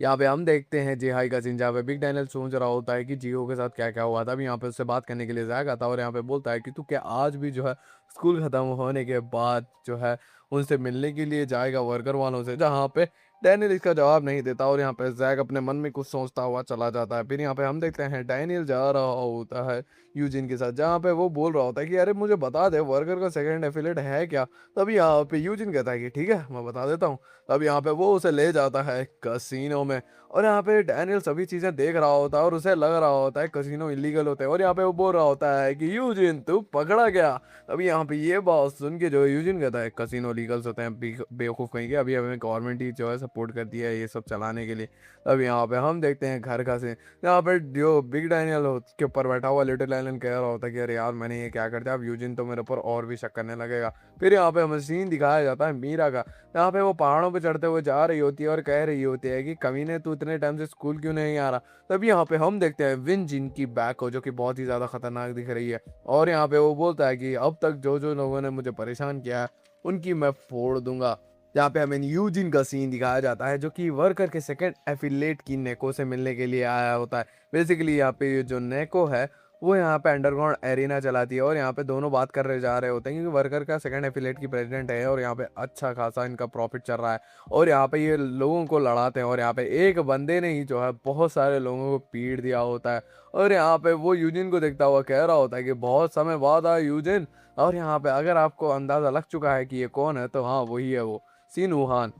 यहाँ पे हम देखते हैं जिहाई का सीन, जहाँ पे बिग डैनियल सोच रहा होता है कि जियो के साथ क्या क्या हुआ था। अभी यहाँ पे उससे बात करने के लिए जैक आता है और यहाँ पे बोलता है कि तू क्या आज भी जो है स्कूल खत्म होने के बाद जो है उनसे मिलने के लिए जाएगा वर्कर वालों से, जहाँ पे डैनियल इसका जवाब नहीं देता और यहाँ पे जैक अपने मन में कुछ सोचता हुआ चला जाता है। फिर यहाँ पे हम देखते हैं डैनियल जा रहा होता है यूजिन के साथ, जहाँ पे वो बोल रहा होता है कि अरे मुझे बता दे वर्कर का सेकंड एफिलेट है क्या। तभी यहाँ पे यूजिन कहता है कि ठीक है मैं बता देता हूँ। तब यहाँ पे वो उसे ले जाता है कसिनो में और यहाँ पे डैनियल सभी चीजें देख रहा होता है और उसे लग रहा होता है कसिनो इलीगल होते हैं और यहाँ पे वो बोल रहा होता है कि यूजिन तू पकड़ा गया। अभी यहाँ पे ये बात सुन के जो है यूजिन कहता है कसिनो लीगल्स होते हैं बेवकूफ़ कहीं के, अभी हमें गवर्नमेंट ही जो है सपोर्ट करती है ये सब चलाने के लिए। अब यहाँ पे हम देखते हैं घर का सीन, यहाँ पे जो बिग डैनियल के ऊपर बैठा हुआ लिटिल डैनियल कह रहा होता है कि अरे यार मैंने ये क्या कर दिया, अब यूजिन तो मेरे ऊपर और भी शक करने लगेगा। फिर यहाँ पे हमें सीन दिखाया जाता है मीरा का, यहाँ पे वो पहाड़ों पे चढ़ते हुए जा रही होती है और कह रही होती है कि कमीने तू इतने टाइम से स्कूल क्यों नहीं आ रहा। तभी यहाँ पे हम देखते हैं विन जिन की बैक हो जो कि बहुत ही ज्यादा खतरनाक दिख रही है और यहाँ पे वो बोलता है कि अब तक जो जो लोगों ने मुझे परेशान किया है उनकी मैं फोड़ दूंगा। यहाँ पे हमें यूजिन का सीन दिखाया जाता है जो कि वर्कर के सेकंड एफिलेट की नेको से मिलने के लिए आया होता है। बेसिकली यहाँ पे ये जो नेको है वो यहाँ पे अंडरग्राउंड एरिना चलाती है और यहाँ पे दोनों बात कर रहे जा रहे होते हैं क्योंकि वर्कर का सेकंड एफिलेट की प्रेसिडेंट है और यहाँ पे अच्छा खासा इनका प्रॉफिट चल रहा है और यहाँ पे ये लोगों को लड़ाते हैं और यहाँ पे एक बंदे ने ही जो है बहुत सारे लोगों को पीट दिया होता है और यहाँ पे वो यूजिन को देखता हुआ कह रहा होता है कि बहुत समय बाद आया यूजिन। और यहाँ पे अगर आपको अंदाजा लग चुका है कि ये कौन है तो हाँ वही है वो सीनूहान।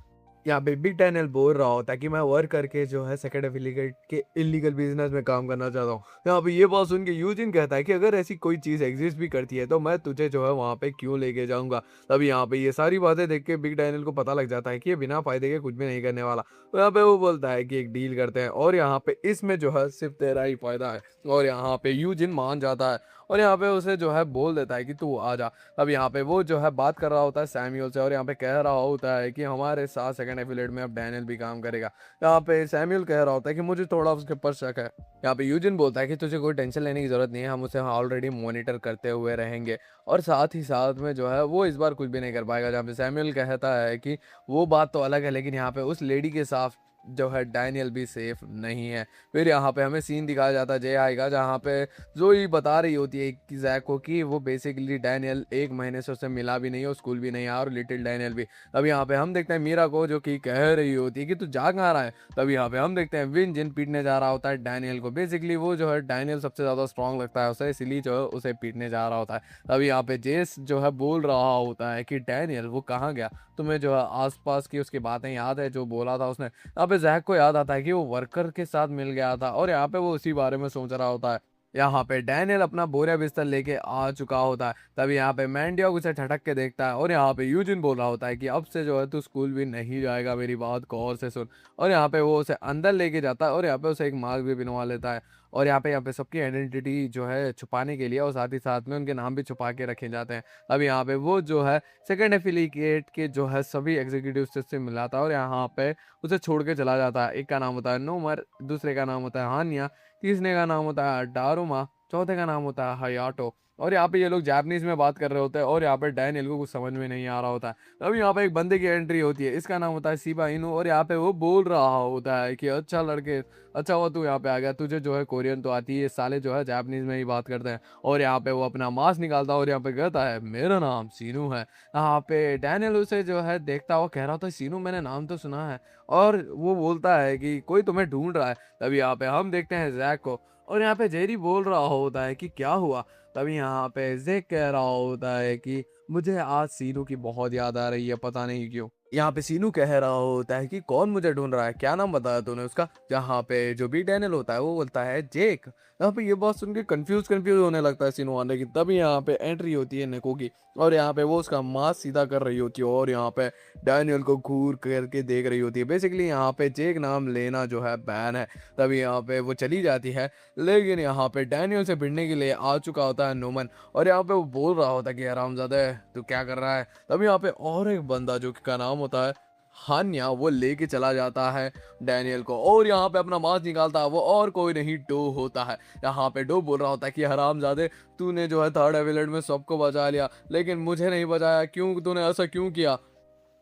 यहाँ पे बिग डैनियल बोल रहा होता है कि मैं वर्क करके जो है सेकंड एफिलिएट के इलीगल बिजनेस में काम करना चाहता हूँ। यहाँ पे ये बात सुन के यूजिन कहता है कि अगर ऐसी कोई चीज़ एग्जिस्ट भी करती है तो मैं तुझे जो है वहाँ पे क्यों लेके जाऊंगा। तभी यहाँ पे ये सारी बातें देख के बिग डैनियल को पता लग जाता है कि ये बिना फायदे के कुछ भी नहीं करने वाला। तो यहाँ पे वो बोलता है कि एक डील करते हैं और यहाँ पे इसमें जो है सिर्फ तेरा ही फायदा है और यहाँ पे यूजिन मान जाता है और यहाँ पे उसे जो है बोल देता है कि तू आ जा। अब यहाँ पे वो जो है बात कर रहा होता है सैम्यूल से और यहाँ पे कह रहा होता है कि हमारे साथ सेकंड एफिलेट में अब डैनियल भी काम करेगा। यहाँ पे सैम्यूल कह रहा होता है कि मुझे थोड़ा उसके ऊपर शक है। यहाँ पे यूजिन बोलता है कि तुझे कोई टेंशन लेने की जरूरत नहीं है, हम उसे ऑलरेडी मॉनिटर करते हुए रहेंगे और साथ ही साथ में जो है वो इस बार कुछ भी नहीं कर पाएगा। जहाँ पे सैम्यूल कहता है कि वो बात तो अलग है लेकिन यहाँ पे उस लेडी के साथ जो है डैनियल भी सेफ नहीं है। फिर यहाँ पे हमें सीन दिखाया जाता है जे आएगा जहाँ पे जोई बता रही होती है कि जैक को कि वो बेसिकली डैनियल एक महीने से उससे मिला भी नहीं है और स्कूल भी नहीं आया और लिटिल डैनियल भी। अब यहाँ पे हम देखते हैं मीरा को जो कि कह रही होती है कि तू जा कहाँ रहा है। तब यहाँ पे हम देखते हैं विन जिन पीटने जा रहा होता है डैनियल को। बेसिकली वो जो है डैनियल सबसे ज़्यादा स्ट्रांग लगता है उसे, इसलिए जो है उसे पीटने जा रहा होता है। तभी यहाँ पे जेस जो है बोल रहा होता है कि डैनियल वो कहाँ गया, तुम्हें जो है आसपास की उसकी बातें याद है जो बोला था उसने। यहाँ पे जैक को याद आता है कि वो वर्कर के साथ मिल गया था और यहाँ पे वो उसी बारे में सोच रहा होता है। यहाँ पे डैनियल अपना बोरिया बिस्तर लेके आ चुका होता है। तभी यहाँ पे मैंडियोग उसे झटक के देखता है और यहाँ पे यूजिन बोल रहा होता है कि अब से जो है तू स्कूल भी नहीं जाएगा, मेरी बात गौर से सुन। और यहाँ पे वो उसे अंदर लेके जाता है और यहाँ पे उसे एक मार्क भी बनवा लेता है और यहाँ पे सबकी आइडेंटिटी जो है छुपाने के लिए और साथ ही साथ में उनके नाम भी छुपा के रखे जाते हैं। अब यहाँ पे वो जो है सेकंड एफिलिएट के जो है सभी एग्जीक्यूटिव से मिलाता है और यहाँ पे उसे छोड़ के चला जाता है। एक का नाम होता है नोमर, दूसरे का नाम होता है हानिया, तीसरे का नाम होता है डारुमा, चौथे का नाम होता है हयाटो। और यहाँ पे ये लोग जापानीज में बात कर रहे होते हैं और यहाँ पे डैनियल को कुछ समझ में नहीं आ रहा होता है। तब यहाँ पे एक बंदे की एंट्री होती है, इसका नाम होता है शिबा इनू और यहाँ पे वो बोल रहा होता है कि अच्छा लड़के, अच्छा हुआ तू यहाँ पे आ गया, तुझे जो है कोरियन तो आती है, ये साले जो है जापानीज में ही बात करते हैं। और यहाँ पे वो अपना मास्क निकालता है और यहाँ पे कहता है मेरा नाम सीनू है। यहाँ पे डैनियल उसे जो है देखता हुआ कह रहा था सीनू मैंने नाम तो सुना है और वो बोलता है कि कोई तुम्हें ढूंढ रहा है। तभी यहाँ पे हम देखते हैं जैक को और यहाँ पे जेरी बोल रहा होता है कि क्या हुआ। तभी यहाँ पे जैक कह रहा होता है कि मुझे आज सीनू की बहुत याद आ रही है, पता नहीं क्यों। यहाँ पे सीनू कह रहा होता है कि कौन मुझे ढूंढ रहा है, क्या नाम बताया तूने उसका। जहाँ पे जो भी डैनियल होता है वो बोलता है जेक। यहाँ पे ये बात सुन के कंफ्यूज कंफ्यूज होने लगता है सीनू आने की। तभी यहाँ पे एंट्री होती है नेको की और यहाँ पे वो उसका मास्क सीधा कर रही होती है और यहाँ पे डैनियल को घूर करके देख रही होती है। बेसिकली यहाँ पे जेक नाम लेना जो है बैन है। तभी यहाँ पे वो चली जाती है लेकिन यहाँ पे डैनियल से भिड़ने के लिए आ चुका होता है नोमन और यहाँ पे वो बोल रहा होता है कि हरामजादे तू क्या कर रहा है। तभी यहाँ पे और एक बंदा जो कि का नाम होता है हान्या वो लेके चला जाता है डैनियल को और यहाँ पे अपना मास्क निकालता है, वो और कोई नहीं डो होता है। यहाँ पे डो बोल रहा होता है कि हरामजादे तूने जो है थर्ड एविलेट में सबको बचा लिया लेकिन मुझे नहीं बचाया, क्यों तूने ऐसा क्यों किया।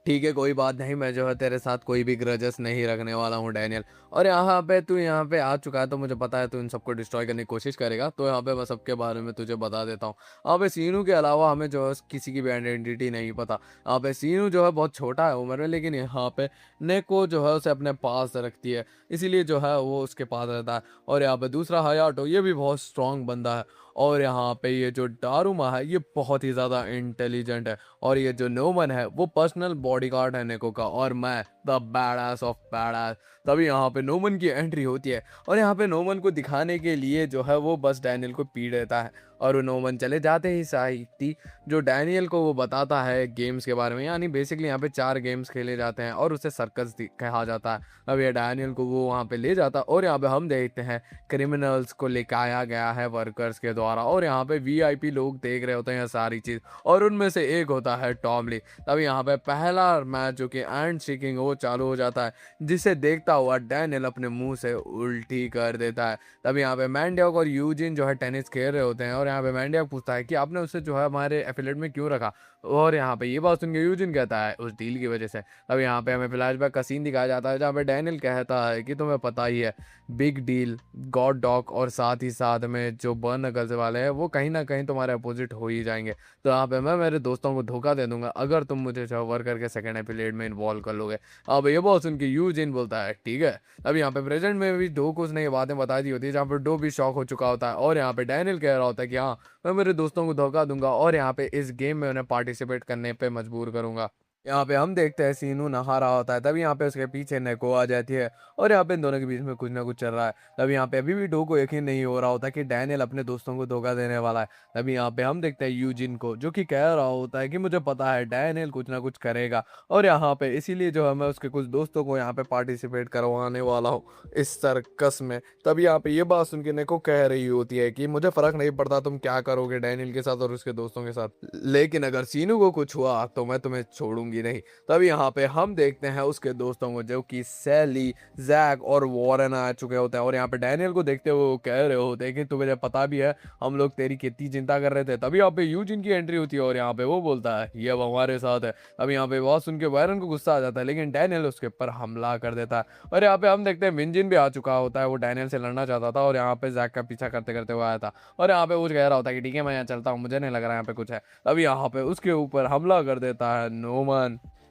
ठीक है, कोई बात नहीं, मैं जो है तेरे साथ कोई भी ग्रजेस नहीं रखने वाला हूँ डैनियल। और यहाँ पे तू यहाँ पे आ चुका है तो मुझे पता है तू इन सबको डिस्ट्रॉय करने की कोशिश करेगा, तो यहाँ पे मैं सबके बारे में तुझे बता देता हूँ। यहाँ पे सीनू के अलावा हमें जो है किसी की भी आइडेंटिटी नहीं पता। यहाँ पे सीनू जो है बहुत छोटा है उम्र में, लेकिन यहाँ पे नेको जो है उसे अपने पास रखती है, इसीलिए जो है वो उसके पास रहता है। और यहाँ पे दूसरा हयाटो, ये भी बहुत स्ट्रांग बंदा है। और यहाँ पे ये जो डारुमा है ये बहुत ही ज़्यादा इंटेलिजेंट है। और ये जो नोमन है वो पर्सनल बॉडीगार्ड है नेको का, और मैं द बैडास ऑफ बैडास। तभी यहाँ पे नोमन की एंट्री होती है, और यहाँ पे नोमन को दिखाने के लिए जो है वो बस डैनियल को पीट देता है। और वो नोमन चले जाते ही साहिती जो डैनियल को वो बताता है गेम्स के बारे में, यानी बेसिकली यहाँ पे 4 गेम्स खेले जाते हैं और उसे सर्कस कहा जाता है। अब ये डैनियल को वो वहाँ पे ले जाता है, और यहाँ पे हम देखते हैं क्रिमिनल्स को लेकर आया गया है वर्कर्स के द्वारा, और यहाँ पे वीआईपी लोग देख रहे होते हैं ये सारी चीज़, और उनमें से एक होता है टॉमली। तब यहाँ पे पहला मैच जो कि एंड शेकिंग वो चालू हो जाता है, जिसे देखता हुआ डैनियल अपने मुंह से उल्टी कर देता है। तब यहाँ पे मैंडियक और यूजिन जो है टेनिस खेल रहे होते हैं, और यहाँ पे मैंडियक पूछता है कि आपने उसे जो है हमारे एफिलेट में क्यों रखा। और यहाँ पे ये बात सुन के यूजिन कहता है उस डील की वजह से। तब यहाँ पे हमें फ्लैशबैक का सीन दिखाया जाता है जहाँ पे डैनियल कहता है कि तुम्हें पता ही है बिग डील, गॉड डॉग और साथ ही साथ में जो बर्न नकल्स वाले हैं वो कहीं ना कहीं तुम्हारे अपोजिट हो ही जाएंगे। तो यहाँ पे मैं मेरे दोस्तों को धोखा दे दूंगा अगर तुम मुझे जो वर्कर के सेकंड एपिलेट में इन्वॉल्व कर लोगे। अब ये बात सुन के यूजिन बोलता है ठीक है। अब यहाँ पे प्रेजेंट में भी डो को उसने ये बातें बता दी होती है, जहाँ पे डो भी शॉक हो चुका होता है, और यहाँ पे डैनियल कह रहा होता है कि हाँ मैं मेरे दोस्तों को धोखा दूंगा और यहाँ पे इस गेम में उन्हें पार्टिसिपेट करने पे मजबूर करूंगा। यहाँ पे हम देखते हैं सीनू नहा रहा होता है, तभी यहाँ पे उसके पीछे नेको आ जाती है, और यहाँ पे इन दोनों के बीच में कुछ ना कुछ चल रहा है। तभी यहाँ पे अभी भी डो को यकीन नहीं हो रहा होता कि डैनियल अपने दोस्तों को धोखा देने वाला है। तभी यहाँ पे हम देखते हैं यूजिन को, जो कि कह रहा होता है कि मुझे पता है डैनियल कुछ ना कुछ करेगा, और यहाँ पे इसीलिए जो है मैं उसके कुछ दोस्तों को यहाँ पे पार्टिसिपेट करवाने वाला हूँ इस सर्कस में। तभी यहाँ पे ये बात सुन के नेको कह रही होती है कि मुझे फर्क नहीं पड़ता तुम क्या करोगे डैनियल के साथ और उसके दोस्तों के साथ, लेकिन अगर सीनू को कुछ हुआ तो मैं तुम्हें छोड़ूंगी नहीं। तभी यहाँ पे हम देखते हैं उसके दोस्तों को, जो कि सैली, जैक और वॉरेन आ चुके होते हैं, और यहाँ पे डैनियल को देखते हुए वो कह रहे होते हैं कि तुम्हें पता भी है हम लोग तेरी कितनी चिंता कर रहे थे। तभी यहाँ पे यूजिन की एंट्री होती है, और यहाँ पे वो बोलता है ये अब हमारे साथ है। अब यहाँ पे बहुत सुन के वायरन को गुस्सा आ जाता है, लेकिन डैनियल उसके ऊपर हमला कर देता है। और यहाँ पे हम देखते हैं मिंजिन भी आ चुका होता है, वो डैनियल से लड़ना चाहता था, और यहाँ पे जैक का पीछा करते करते हुआ आया था, और यहाँ पे वो कह रहा होता है कि ठीक है मैं यहाँ चलता हूँ, मुझे नहीं लग रहा यहाँ पे कुछ है। तभी यहाँ पे उसके ऊपर हमला कर देता है नोमन।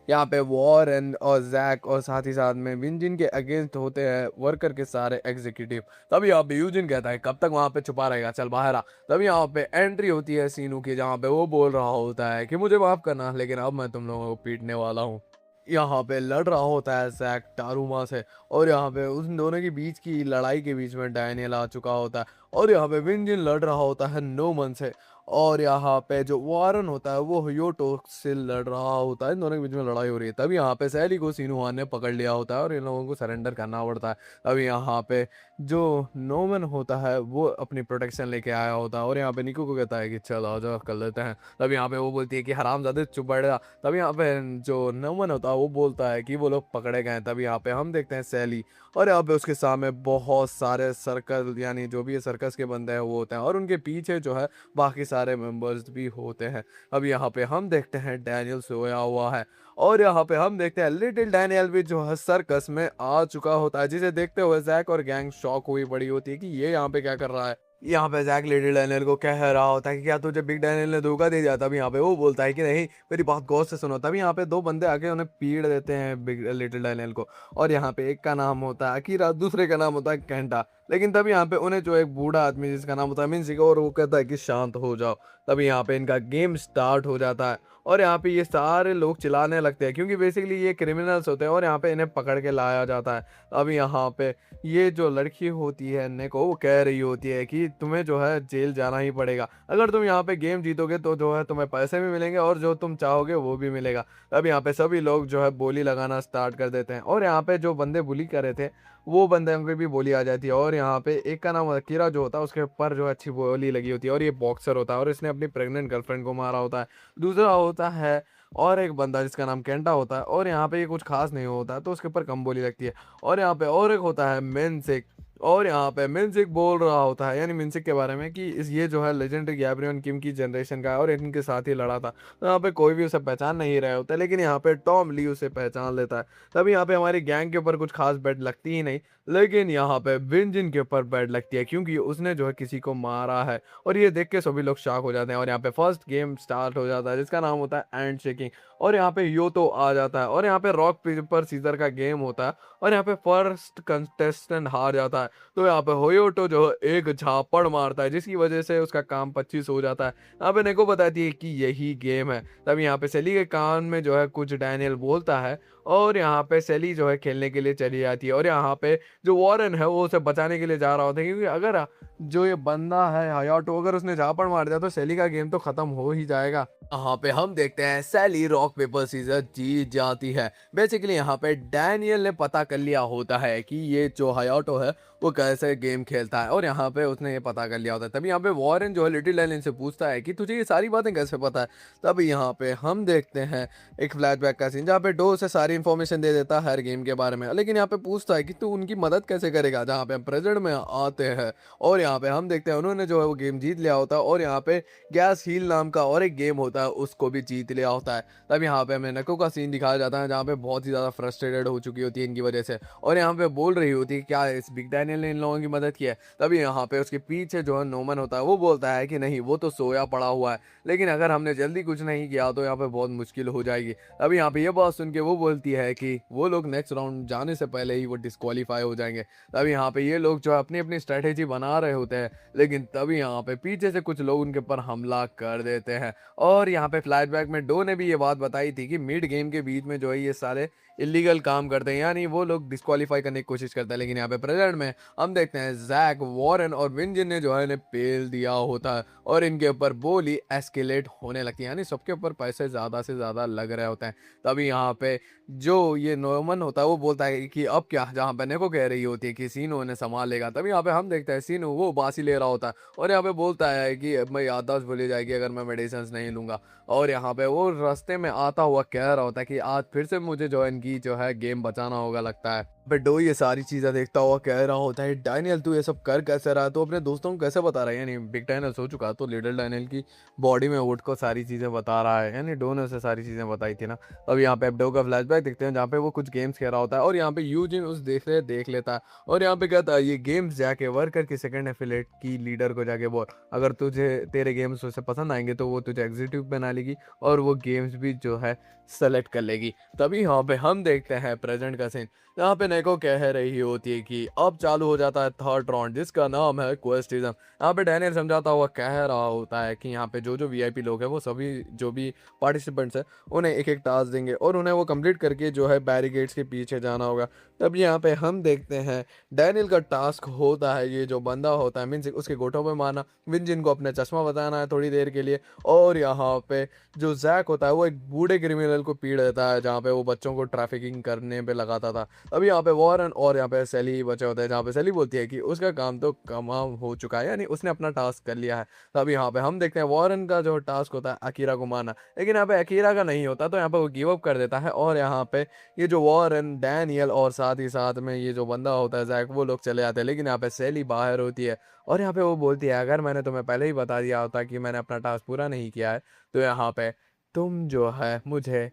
यहाँ पे वॉरेन और जैक और साथ ही साथ में विंजिन के अगेंस्ट होते हैं वर्कर के सारे एग्जीक्यूटिव। तभी यहाँ पे यूजिन कहता है कब तक वहां पे छुपा रहेगा, चल बाहर आ। तभी यहाँ पे एंट्री होती है सीनू की, जहाँ पे वो बोल रहा होता है कि मुझे माफ करना लेकिन अब मैं तुम लोगों को पीटने वाला हूँ। यहाँ पे लड़ रहा होता है जैक टारूमा से, और यहाँ पे उन दोनों के बीच की लड़ाई के बीच में डैनियल आ चुका होता है, और यहाँ पे विंजिन लड़ रहा होता है नोमन से, और यहाँ पे जो वारन होता है वो हयोटो से लड़ रहा होता है। इन दोनों के बीच में लड़ाई हो रही है। तभी यहाँ पे सैली को सिनुहान ने पकड़ लिया होता है, और इन लोगों को सरेंडर करना पड़ता है। अभी यहाँ पे जो नोमन होता है वो अपनी प्रोटेक्शन लेके आया होता है, और यहाँ पे निको को कहता है कि चल आ जाओ कर लेते हैं। तब यहाँ पे वो बोलती है कि हरामजादे चुप बैठ जा। तब यहाँ पे जो नोमन होता है वो बोलता है कि वो लोग पकड़े गए। तब यहाँ पे हम देखते हैं सैली, और यहाँ पे उसके सामने बहुत सारे सर्कल यानी जो भी ये सर्कस के बंदे हैं वो होते हैं, और उनके पीछे जो है बाकी सारे मेंबर्स भी होते हैं। अब यहाँ पे हम देखते हैं डैनियल सोया हुआ है, और यहाँ पे हम देखते हैं लिटिल डैनियल भी जो है सर्कस में आ चुका होता है, जिसे देखते हुए जैक और गैंग शॉक हुई पड़ी होती है कि ये यहाँ पे क्या कर रहा है। यहाँ पे जैक लिटिल डैनियल को कह रहा होता है कि क्या तुझे बिग डैनियल ने धोखा दे दिया। तब यहाँ पे वो बोलता है कि नहीं मेरी बात गौर से सुनो। तब यहाँ पे 2 बंदे आके उन्हें पीड़ देते हैं बिग लिटिल डैनियल को, और यहाँ पे एक का नाम होता है अकीरा, दूसरे का नाम होता है कैंटा। लेकिन तब यहाँ पे उन्हें जो एक बूढ़ा आदमी जिसका नाम होता है मिन्सिको, और वो कहता है कि शांत हो जाओ। तभी यहाँ पे इनका गेम स्टार्ट हो जाता है, और यहाँ पे ये सारे लोग चिल्लाने लगते हैं क्योंकि बेसिकली ये क्रिमिनल्स होते हैं, और यहाँ पे इन्हें पकड़ के लाया जाता है। अब यहाँ पे ये जो लड़की होती है नेको, वो कह रही होती है कि तुम्हें जो है जेल जाना ही पड़ेगा। अगर तुम यहाँ पे गेम जीतोगे तो जो है तुम्हें पैसे भी मिलेंगे, और जो तुम चाहोगे वो भी मिलेगा। अब यहाँ पे सभी लोग जो है बोली लगाना स्टार्ट कर देते हैं, और यहाँ पे जो बंदे बुली कर रहे थे वो बंदे को भी बोली आ जाती है। और यहाँ पे एक का नाम अकीरा जो होता है उसके ऊपर जो अच्छी बोली लगी होती है, और ये बॉक्सर होता है, और इसने अपनी प्रेग्नेंट गर्लफ्रेंड को मारा होता है। दूसरा होता है और एक बंदा जिसका नाम केंटा होता है, और यहाँ पे ये कुछ खास नहीं होता है तो उसके ऊपर कम बोली लगती है। और यहाँ पे और एक होता है मेन से और यहाँ पे मिनसिक बोल रहा होता है, यानी मिनसिक के बारे में कि इस ये जो है लेजेंडरी गैब्रियन किम की जनरेशन का है और इनके साथ ही लड़ा था। तो यहाँ पे कोई भी उसे पहचान नहीं रहा होता, लेकिन यहाँ पे टॉम ली उसे पहचान लेता है। तभी यहाँ पे हमारी गैंग के ऊपर कुछ खास बेट लगती ही नहीं, लेकिन यहाँ पे विंजिन के ऊपर बेट लगती है क्योंकि उसने जो है किसी को मारा है। और ये देख के सभी लोग शॉक हो जाते हैं और यहाँ पे फर्स्ट गेम स्टार्ट हो जाता है जिसका नाम होता है एंड शेकिंग। और यहाँ पे योतो आ जाता है और यहाँ पे रॉक पेपर सीजर का गेम होता है और यहाँ पे फर्स्ट कंटेस्टेंट हार जाता है। तो यहाँ पे होयोटो जो है एक झापड़ मारता है जिसकी वजह से उसका काम 25 हो जाता है। यहाँ पे नेको बताती है कि यही गेम है। तब यहाँ पे सेली के कान में जो है कुछ डैनियल बोलता है और यहाँ पे सेली जो है खेलने के लिए चली जाती है। और यहाँ पे जो वॉरेन है वो उसे बचाने के लिए जा रहा होता है क्योंकि अगर जो ये बंदा है हयाटो अगर उसने झापड़ मार दिया तो सेली का गेम तो खत्म हो ही जाएगा। यहाँ पे हम देखते हैं सैली रॉक पेपर सीजर जीत जाती है। बेसिकली यहाँ पे डैनियल ने पता कर लिया होता है कि ये जो हयाटो है वो कैसे गेम खेलता है और यहाँ पे उसने ये पता कर लिया होता है। तभी यहाँ पे वॉरेन जो है लिटिल डैनियल से पूछता है कि तुझे ये सारी बातें कैसे पता है। तब यहाँ पे हम देखते हैं एक फ्लैशबैक का सीन जहाँ पे डो उसे सारी इन्फॉर्मेशन दे देता है हर गेम के बारे में, लेकिन यहाँ पे पूछता है कि तू उनकी मदद कैसे करेगा, जहाँ पे हम प्रेजेंट में आते हैं। और यहाँ पे हम देखते हैं उन्होंने जो है वो गेम जीत लिया होता है और यहाँ पे गैस हील नाम का और एक गेम होता है उसको भी जीत लिया होता है। तब यहाँ पे हमें नको का सीन दिखाया जाता है जहाँ पे बहुत ही ज़्यादा फ्रस्ट्रेटेड हो चुकी होती है इनकी वजह से और यहाँ पे बोल रही होती है क्या इस बिग डैनियल ने इन लोगों की मदद की है। तभी यहाँ पे उसके पीछे जो है नोमन होता है वो बोलता है कि नहीं वो तो सोया पड़ा हुआ है, लेकिन अगर हमने जल्दी कुछ नहीं किया तो यहाँ पे बहुत मुश्किल हो जाएगी। अभी यहाँ पे ये बात सुन के वो बोलती है कि वो लोग नेक्स्ट राउंड जाने से पहले ही वो डिस्क्वालीफाई हो जाएंगे। तभी यहाँ पे ये लोग जो है अपनी अपनी स्ट्रेटेजी बना रहे होते हैं, लेकिन तभी यहाँ पे पीछे से कुछ लोग उनके ऊपर हमला कर देते हैं। और यहाँ पे फ्लैशबैक में डो ने भी ये बात बताई थी कि मिड गेम के बीच में जो है ये सारे इलीगल काम करते हैं, यानी वो लोग डिस्क्वालीफाई करने की कोशिश करते हैं। लेकिन यहाँ पे प्रेजेंट में हम देखते हैं जैक, वॉरेन और विंजिन ने जो है इन्हें पेल दिया होता है और इनके ऊपर बोली एस्केलेट होने लगती है, यानी सबके ऊपर पैसे ज़्यादा से ज़्यादा लग रहे होते हैं। तभी यहाँ पे जो ये नोमन होता है वो बोलता है कि अब क्या, जहाँ पे नेको कह रही होती है कि सीनो इन्हें संभाल लेगा। तभी यहाँ पे हम देखते हैं सीनो वो बासी ले रहा होता है और यहाँ पे बोलता है कि अब मैं याददाश्त भूली जाएगी अगर मैं मेडिसिन नहीं लूंगा। और यहाँ पे वो रास्ते में आता हुआ कह रहा होता है कि आज फिर से मुझे जो है इनकी जो है गेम बचाना होगा लगता है। पे डो ये सारी चीजें देखता हुआ कह रहा होता है डैनियल तू ये सब कर कैसे रहा है, तो अपने दोस्तों को कैसे बता रहा है, यानी बिग डैनियल सो चुका तो लिटिल डैनियल की बॉडी में उठ को सारी चीजें बता रहा है, यानी डो ने उसे सारी चीजें बताई थी ना। अब यहाँ पे अब डो का फ्लैशबैक देखते हैं जहाँ पे वो कुछ गेम्स खेल रहा होता है और यहाँ पे यूजिन उस देख लेता है और यहाँ पे कहता है ये गेम्स जाके वर्कर की सेकंड एफिलेट की लीडर को जाके बोल, अगर तुझे तेरे गेम्स उसे पसंद आएंगे तो वो तुझे एग्जीक्यूटिव बना लेगी और वो गेम्स भी जो है सेलेक्ट कर लेगी। तभी यहाँ पे हम देखते हैं प्रेजेंट का सीन यहाँ पे नेको कह रही होती है कि अब चालू हो जाता है थर्ड राउंड जिसका नाम है क्वेस्टिज्म। यहाँ पे डैनियल समझाता हुआ कह रहा होता है कि यहाँ पे जो वीआईपी लोग हैं वो सभी जो भी पार्टिसिपेंट्स हैं उन्हें एक एक टास्क देंगे और उन्हें वो कंप्लीट करके जो है बैरिकेड्स के पीछे जाना होगा। तब यहाँ पे हम देखते हैं डैनियल का टास्क होता है ये जो बंदा होता है मीन्स उसके गोटों पे मारना, विंजिन को अपना चश्मा बताना है थोड़ी देर के लिए। और यहाँ पे जो जैक होता है वो एक बूढ़े क्रिमिनल को पीट देता है जहाँ पे वो बच्चों को ट्रैफिकिंग करने पे लगाता था। अभी यहाँ पे वॉरेन और यहाँ पे सेली बचे होते हैं जहाँ पे सेली बोलती है कि उसका काम तो तमाम हो चुका है, यानी उसने अपना टास्क कर लिया है। तब यहाँ पे हम देखते हैं वॉरेन का जो टास्क होता है अकीरा को मारना, लेकिन यहाँ पे अकीरा का नहीं होता तो यहाँ पे वो गिव अप कर देता है। और यहाँ पे ये जो वॉरेन, डैनियल और साथ ही साथ में ये जो बंदा होता है जैक वो लोग चले जाते हैं, लेकिन यहाँ पे सेली बाहर होती है और यहाँ पे वो बोलती है अगर मैंने तुम्हें पहले ही बता दिया होता कि मैंने अपना टास्क पूरा नहीं किया है तो यहाँ पे तुम जो है मुझे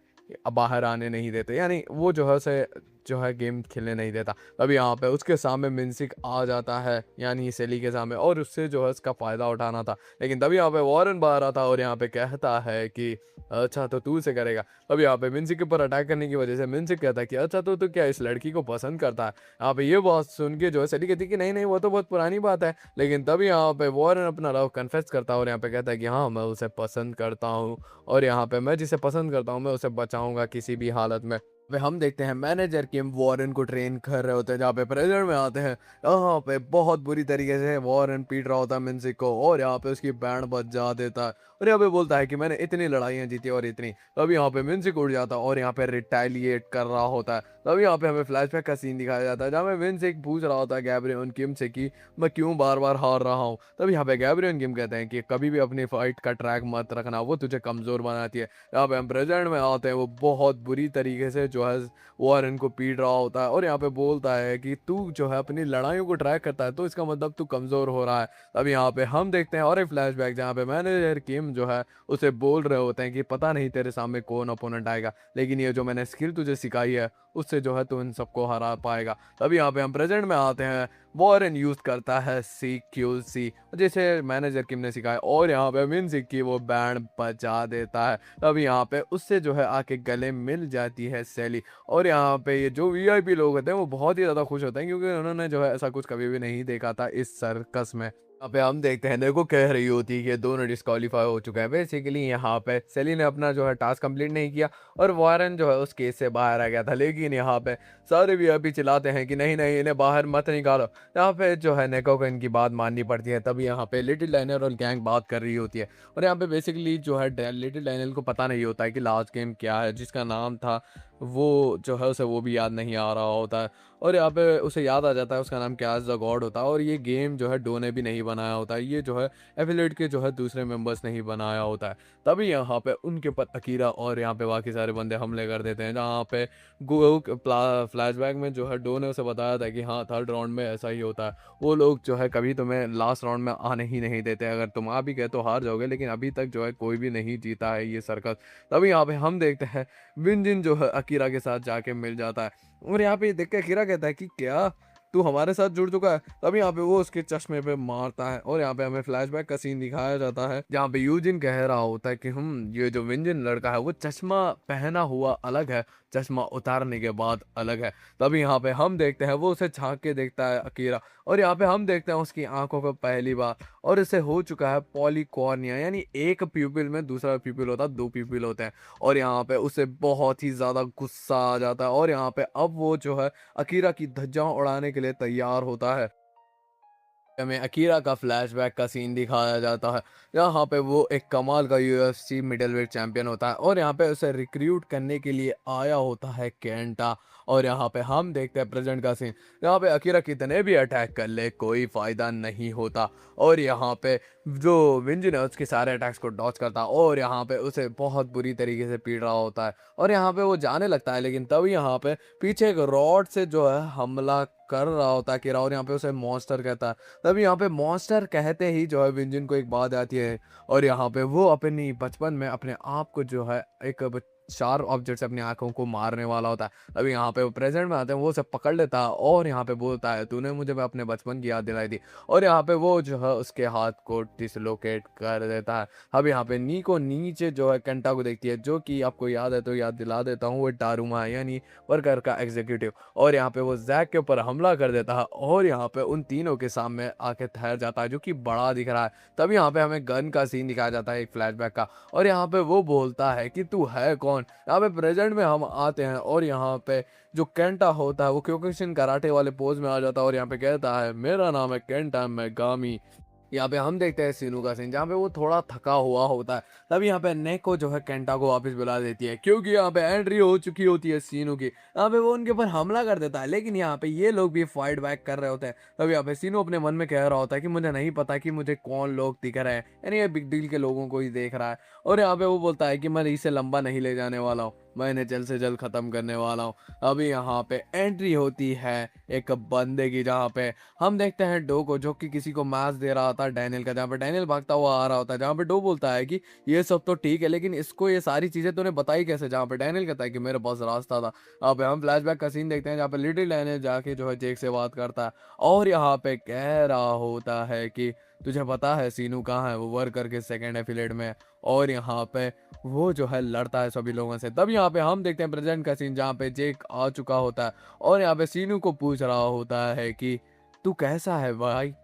बाहर आने नहीं देते, यानी वो जो है उसे जो है गेम खेलने नहीं देता। तभी यहाँ पे उसके सामने मिन्सिक आ जाता है यानी सेली के सामने और उससे जो है उसका फ़ायदा उठाना था, लेकिन तभी यहाँ पे वॉरेन बाहर आता और यहाँ पे कहता है कि अच्छा तो तू उसे करेगा। तभी यहाँ पे मिन्सिक के ऊपर अटैक करने की वजह से मिन्सिक कहता है कि अच्छा तो क्या इस लड़की को पसंद करता है। यहाँ पे ये बात सुन के जो है सेली कहती है कि नहीं नहीं वो तो बहुत पुरानी बात है, लेकिन तभी यहाँ पे वॉरेन अपना लव कन्फेस करता है और यहाँ पे कहता है कि हाँ मैं उसे पसंद करता हूँ और यहाँ पे मैं जिसे पसंद करता हूँ मैं उसे बचाऊंगा किसी भी हालत में। वे हम देखते हैं मैनेजर किम वॉरेन को ट्रेन कर रहे होते हैं जहाँ पे प्रेजेंट में आते हैं। यहाँ पे बहुत बुरी तरीके से वॉरेन पीट रहा होता है मिन्सिक को और यहाँ पे उसकी बैंड बजा देता है और यहाँ पे बोलता है कि मैंने इतनी लड़ाइयाँ जीती और इतनी। तब यहाँ पे मिन्सिक उड़ जाता है और यहाँ पे रिटेलिएट कर रहा होता है। तब यहाँ पे हमें फ्लैशबैक का सीन दिखाया जाता है जहाँ पे विंस एक पूछ रहा होता है गैब्रियन किम से कि मैं क्यों बार बार हार रहा हूँ। तब यहाँ पे गैब्रियन किम कहते हैं कि कभी भी अपनी फाइट का ट्रैक मत रखना, वो तुझे कमज़ोर बनाती है। यहाँ पे हम प्रेजेंट में आते हैं, वो बहुत बुरी तरीके से जो है वॉरेन को पीट रहा होता है और यहाँ पे बोलता है कि तू जो है अपनी लड़ाइयों को ट्रैक करता है तो इसका मतलब तू कमज़ोर हो रहा है। तब यहाँ पे हम देखते हैं और एक फ्लैशबैक जहाँ पे मैनेजर किम जो है उसे बोल रहे होते हैं कि पता नहीं तेरे सामने कौन अपोनेंट आएगा, लेकिन ये जो मैंने स्किल तुझे सिखाई है उससे जो है तू इन सबको हरा पाएगा। तभी यहाँ पे हम प्रेजेंट में आते हैं, वॉरेन यूज करता है CQC जैसे मैनेजर किम ने सिखाया और यहाँ पे मिन की वो बैंड बजा देता है। तभी यहाँ पे उससे जो है आके गले मिल जाती है सैली और यहाँ पे ये जो VIP लोग होते हैं वो बहुत ही ज़्यादा खुश होते हैं क्योंकि उन्होंने जो है ऐसा कुछ कभी भी नहीं देखा था इस सर्कस में। यहाँ पे हम देखते हैं देखो कह रही होती है कि दोनों डिस्क्वालीफाई हो चुके हैं। बेसिकली यहाँ पे सेली ने अपना जो है टास्क कंप्लीट नहीं किया और वॉरेन जो है उस केस से बाहर आ गया था, लेकिन यहाँ पे सारे VIP चिल्लाते हैं कि नहीं नहीं इन्हें बाहर मत निकालो। यहाँ पे जो है नेको को इनकी बात माननी पड़ती है। तभी यहाँ पे लिटिल डायनर और गैंग बात कर रही होती है और यहाँ पे बेसिकली जो है लिटिल डायनर को पता नहीं होता है कि लास्ट गेम क्या है, जिसका नाम था वो जो है उसे वो भी याद नहीं आ रहा होता है और यहाँ पे उसे याद आ जाता है उसका नाम क्या द गॉड होता है और ये गेम जो है डो ने भी नहीं बनाया होता है, ये जो है एफिलेट के जो है दूसरे मेंबर्स ने ही बनाया होता है। तभी यहाँ पे उनके ऊपर अकीरा और यहाँ पे बाकी सारे बंदे हमले कर देते हैं जहाँ पे फ्लैशबैक में जो है डो ने उसे बताया था कि हाँ थर्ड राउंड में ऐसा ही होता है, वो लोग जो है कभी तुम्हें लास्ट राउंड में आने ही नहीं देते, अगर तुम आ भी गए तो हार जाओगे, लेकिन अभी तक जो है कोई भी नहीं जीता है ये सर्कस। तभी यहाँ पे हम देखते हैं विंजिन जो है अकीरा के साथ जाके मिल जाता है और यहाँ पे देख के अकीरा कहता है कि क्या तू हमारे साथ जुड़ चुका है। तब यहाँ पे वो उसके चश्मे पे मारता है और यहाँ पे हमें फ्लैशबैक का सीन दिखाया जाता है जहाँ पे यूजिन कह रहा होता है कि ये जो विंजिन लड़का है वो चश्मा पहना हुआ अलग है, चश्मा उतारने के बाद अलग है। तभी यहाँ पे हम देखते हैं वो उसे झांक के देखता है अकीरा और यहाँ पे हम देखते हैं उसकी आंखों को पहली बार और इसे हो चुका है पॉलीकॉर्निया, यानी एक प्यूपिल में दूसरा प्यूपिल होता है, दो प्यूपिल होते हैं और यहाँ पे उसे बहुत ही ज्यादा गुस्सा आ जाता है और यहाँ पे अब वो जो है अकीरा की धज्जियां उड़ाने के लिए तैयार होता है। हमें अकीरा का फ्लैशबैक का सीन दिखाया जाता है यहाँ पे वो एक कमाल का UFC मिडलवेट चैंपियन होता है और यहाँ पे उसे रिक्रूट करने के लिए आया होता है केंटा और यहाँ पे हम देखते हैं प्रेजेंट का सीन यहाँ पे अकीरा कितने भी अटैक कर ले कोई फायदा नहीं होता और यहाँ पे जो विंजन है उसके सारे अटैक्स को डॉच करता है और यहाँ पे उसे बहुत बुरी तरीके से पीट रहा होता है और यहाँ पे वो जाने लगता है, लेकिन तभी यहाँ पे पीछे एक रॉड से जो है हमला कर रहा होता है किरा और यहाँ पे उसे मॉन्स्टर कहता है। तभी यहाँ पे मॉन्स्टर कहते ही जो है विंजन को एक बात आती है और यहाँ पे वो अपनी बचपन में अपने आप को जो है एक शार्प ऑब्जेक्ट से अपनी आंखों को मारने वाला होता है। अभी यहाँ पे वो प्रेजेंट में आते हैं, वो उसे पकड़ लेता है और यहाँ पे बोलता है तूने मुझे अपने बचपन की याद दिलाई दी और यहाँ पे वो जो है उसके हाथ को डिसलोकेट कर देता है। अब यहाँ पे नीको नीचे जो है केंटा को देखती है, जो कि आपको याद है तो याद दिला देता हूँ, वो डारूमा है यानी वर्कर का एग्जीक्यूटिव और यहाँ पे वो जैक के ऊपर हमला कर देता है और यहाँ पे उन तीनों के सामने आके ठहर जाता है जो कि बड़ा दिख रहा है। तब यहाँ पे हमें गन का सीन दिखाया जाता है एक फ्लैशबैक का और यहाँ पे वो बोलता है कि तू है कौन। यहाँ पे प्रेजेंट में हम आते हैं और यहाँ पे जो केंटा होता है वो क्योकुशिन कराटे वाले पोज में आ जाता है और यहाँ पे कहता है मेरा नाम है केंटा मैगामी। यहाँ पे हम देखते हैं सीनू का सीन जहाँ पे वो थोड़ा थका हुआ होता है। तब यहाँ पे नेको जो है केंटा को वापस बुला देती है क्योंकि यहाँ पे एंट्री हो चुकी होती है सीनू की। यहाँ पे वो उनके ऊपर हमला कर देता है, लेकिन यहाँ पे ये लोग भी फाइट बैक कर रहे होते हैं। तब यहाँ पे सीनू अपने मन में कह रहा होता है कि मुझे नहीं पता कि मुझे कौन लोग दिख रहे हैं, यानी ये बिग डील के लोगों को ही देख रहा है और यहाँ पे वो बोलता है कि मैं इसे लंबा नहीं ले जाने वाला हूँ, मैं इन्हें जल्द से जल्द खत्म करने वाला हूँ। अभी यहाँ पे एंट्री होती है एक बंदे की जहाँ पे हम देखते हैं डो को जो कि किसी को मैच दे रहा था डैनियल का, जहाँ पे डैनियल भागता हुआ आ रहा होता है, जहाँ पे डो बोलता है कि ये सब तो ठीक है लेकिन इसको ये सारी चीजें तूने बताई कैसे, जहाँ पे डैनियल कहता है कि मेरे पास रास्ता था। यहाँ पे हम फ्लैशबैक का सीन देखते हैं जहाँ पे लिटिल डैनियल जाके जो है जेक से बात करता है और यहाँ पे कह रहा होता है कि तुझे पता है सीनू कहाँ है, वो वर्कर के सेकंड एफिलेट में और यहाँ पे वो जो है लड़ता है सभी लोगों से। तब यहाँ पे हम देखते हैं प्रेजेंट का सीन जहाँ पे जेक आ चुका होता है और यहाँ पे सीनू को पूछ रहा होता है कि तू कैसा है भाई।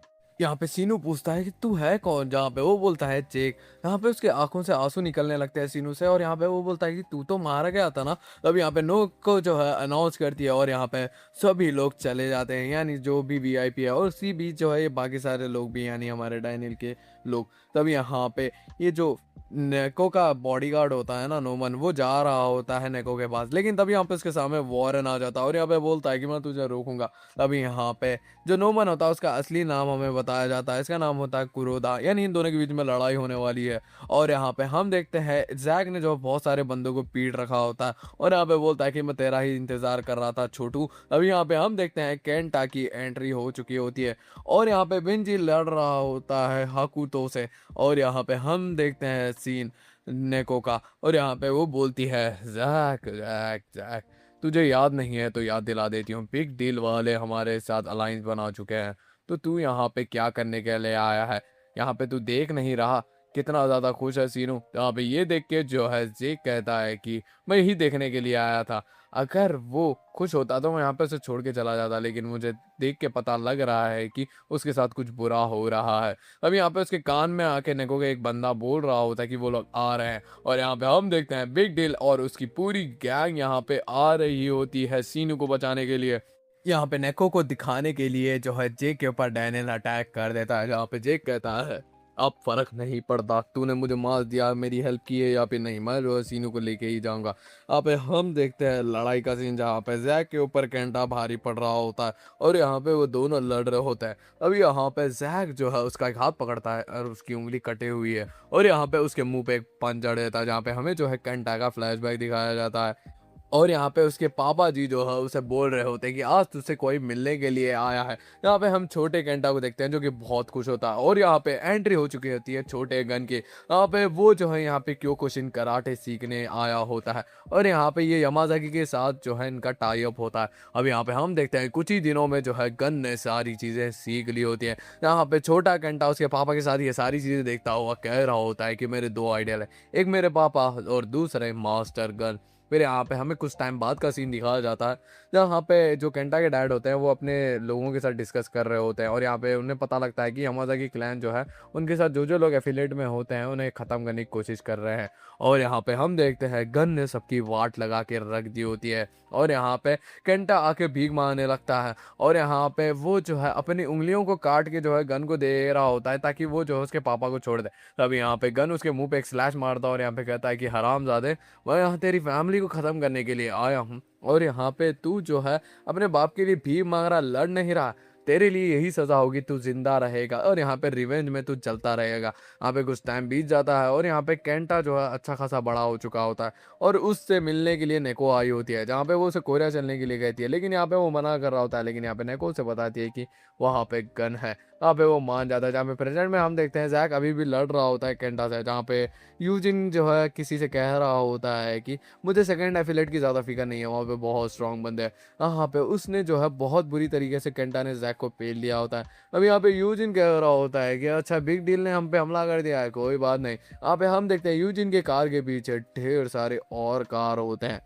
यहाँ पे सीनू पूछता है कि तू है कौन, जहाँ पे वो बोलता है जेक। यहाँ पे उसके आंखों से आंसू निकलने लगते हैं सीनू से और यहाँ पे वो बोलता है कि तू तो मारा गया था ना। तब यहाँ पे नो को जो है अनाउंस करती है और यहाँ पे सभी लोग चले जाते हैं, यानी जो भी VIP है और उसी बीच जो है ये बाकी सारे लोग भी यानी हमारे डायनियल के लोग। तब यहाँ पे ये जो नेको का बॉडीगार्ड होता है ना नोमन, वो जा रहा होता है नेको के पास, लेकिन तभी यहाँ पे उसके सामने वॉरेन आ जाता है और यहाँ पे बोलता है कि मैं तुझे रोकूंगा। तभी यहाँ पे जो नोमन होता है उसका असली नाम हमें बताया जाता है, इसका नाम होता है कुरोदा, यानी इन दोनों के बीच में लड़ाई होने वाली है। और यहाँ पे हम देखते हैं जैक ने जो बहुत सारे बंदों को पीट रखा होता है और यहाँ पे बोलता है कि मैं तेरा ही इंतजार कर रहा था छोटू। अभी यहाँ पे हम देखते हैं केंटा की एंट्री हो चुकी होती है और यहाँ पे बिंजी लड़ रहा होता है हाकुतो से। और यहाँ पे हम देखते हैं सीन नेको का, और यहाँ पे वो बोलती है जैक जैक जैक, तुझे याद नहीं है तो याद दिला देती हूँ, बिग डील वाले हमारे साथ अलायंस बना चुके हैं, तो तू यहाँ पे क्या करने के लिए आया है? यहाँ पे तू देख नहीं रहा कितना ज्यादा खुश है सीनू? यहाँ पे ये देख के जो है जेक कहता है कि मैं यही देखने के लिए आया था, अगर वो खुश होता तो मैं यहाँ पे उसे छोड़ के चला जाता, लेकिन मुझे देख के पता लग रहा है कि उसके साथ कुछ बुरा हो रहा है। अब यहाँ पे उसके कान में आके नेको के एक बंदा बोल रहा होता है कि वो लोग आ रहे हैं, और यहाँ पे हम देखते हैं बिग डील और उसकी पूरी गैंग यहाँ पे आ रही होती है सीनू को बचाने के लिए। यहाँ पे नेको को दिखाने के लिए जो है जेक के ऊपर डैनियल अटैक कर देता है, जहाँ पे जेक कहता है अब फर्क नहीं पड़ता तूने मुझे मार दिया, मेरी हेल्प की है या फिर नहीं, मैं जो है सीनू को लेके ही जाऊंगा। यहाँ पे हम देखते हैं लड़ाई का सीन, जहाँ पे जैक के ऊपर कैंटा भारी पड़ रहा होता है और यहाँ पे वो दोनों लड़ रहे होते हैं। अभी यहाँ पे जैक जो है उसका एक हाथ पकड़ता है और उसकी उंगली कटी हुई है, और यहाँ पे उसके मुंह पे एक पंच जड़ देता है, जहाँ पे हमें जो है कैंटा का फ्लैशबैक दिखाया जाता है। और यहाँ पे उसके पापा जी जो है उसे बोल रहे होते हैं कि आज तुझसे कोई मिलने के लिए आया है। यहाँ पे हम छोटे केंटा को देखते हैं जो कि बहुत खुश होता है, और यहाँ पे एंट्री हो चुकी होती है छोटे गन की। यहाँ पे वो जो है यहाँ पे क्योकुशिन कराटे सीखने आया होता है, और यहाँ पे ये यमाजाकी के साथ जो है इनका टाई अप होता है। अब यहाँ पे हम देखते हैं कुछ ही दिनों में जो है गन ने सारी चीज़ें सीख ली होती हैं। यहाँ पे छोटा केंटा उसके पापा के साथ ये सारी चीज़ें देखता हुआ कह रहा होता है कि मेरे दो आइडियल है, एक मेरे पापा और दूसरे मास्टर गन। फिर यहाँ पे हमें कुछ टाइम बाद का सीन दिखाया जाता है, जहाँ पे जो केंटा के डैड होते हैं वो अपने लोगों के साथ डिस्कस कर रहे होते हैं, और यहाँ पे उन्हें पता लगता है कि यमाजाकी क्लैन जो है उनके साथ जो जो लोग एफिलेट में होते हैं उन्हें ख़त्म करने की कोशिश कर रहे हैं। और यहाँ पे हम देखते हैं गन ने सबकी वाट लगा के रख दी होती है, और यहाँ पे केंटा आके भीख मांगने लगता है, और यहाँ पे वो जो है अपनी उंगलियों को काट के जो है गन को दे रहा होता है ताकि वो जो है उसके पापा को छोड़ दे। तब यहाँ पे गन उसके मुंह पे एक स्लैश मारता है और यहाँ पे कहता है कि हरामजादे, मैं यहाँ तेरी फैमिली को ख़त्म करने के लिए आया हूँ, और यहाँ पे तू जो है अपने बाप के लिए भीख मांग रहा, लड़ नहीं रहा, तेरे लिए यही सज़ा होगी, तू जिंदा रहेगा और यहाँ पे रिवेंज में तू चलता रहेगा। यहाँ पे कुछ टाइम बीत जाता है और यहाँ पे केंटा जो है अच्छा खासा बड़ा हो चुका होता है, और उससे मिलने के लिए नेको आई होती है, जहाँ पे वो उसे कोरिया चलने के लिए कहती है, लेकिन यहाँ पे वो मना कर रहा होता है, लेकिन यहाँ पे नेको उसे बताती है कि वहाँ पे गन है। यहाँ पे वो मान जाता है। जहाँ पे प्रेजेंट में हम देखते हैं जैक अभी भी लड़ रहा होता है केंटा से, जहाँ पे यूजिन जो है किसी से कह रहा होता है कि मुझे सेकंड एफिलेट की ज़्यादा फिक्र नहीं है, वहाँ पे बहुत स्ट्रांग बंदे हैं। यहाँ पे उसने जो है बहुत बुरी तरीके से केंटा ने जैक को पेल लिया होता है। अभी यहाँ पे यूजिन कह रहा होता है कि अच्छा बिग डील ने हम पे हमला कर दिया है, कोई बात नहीं। यहाँ पे हम देखते हैं यूजिन के कार के पीछे ढेर सारे और कार होते हैं।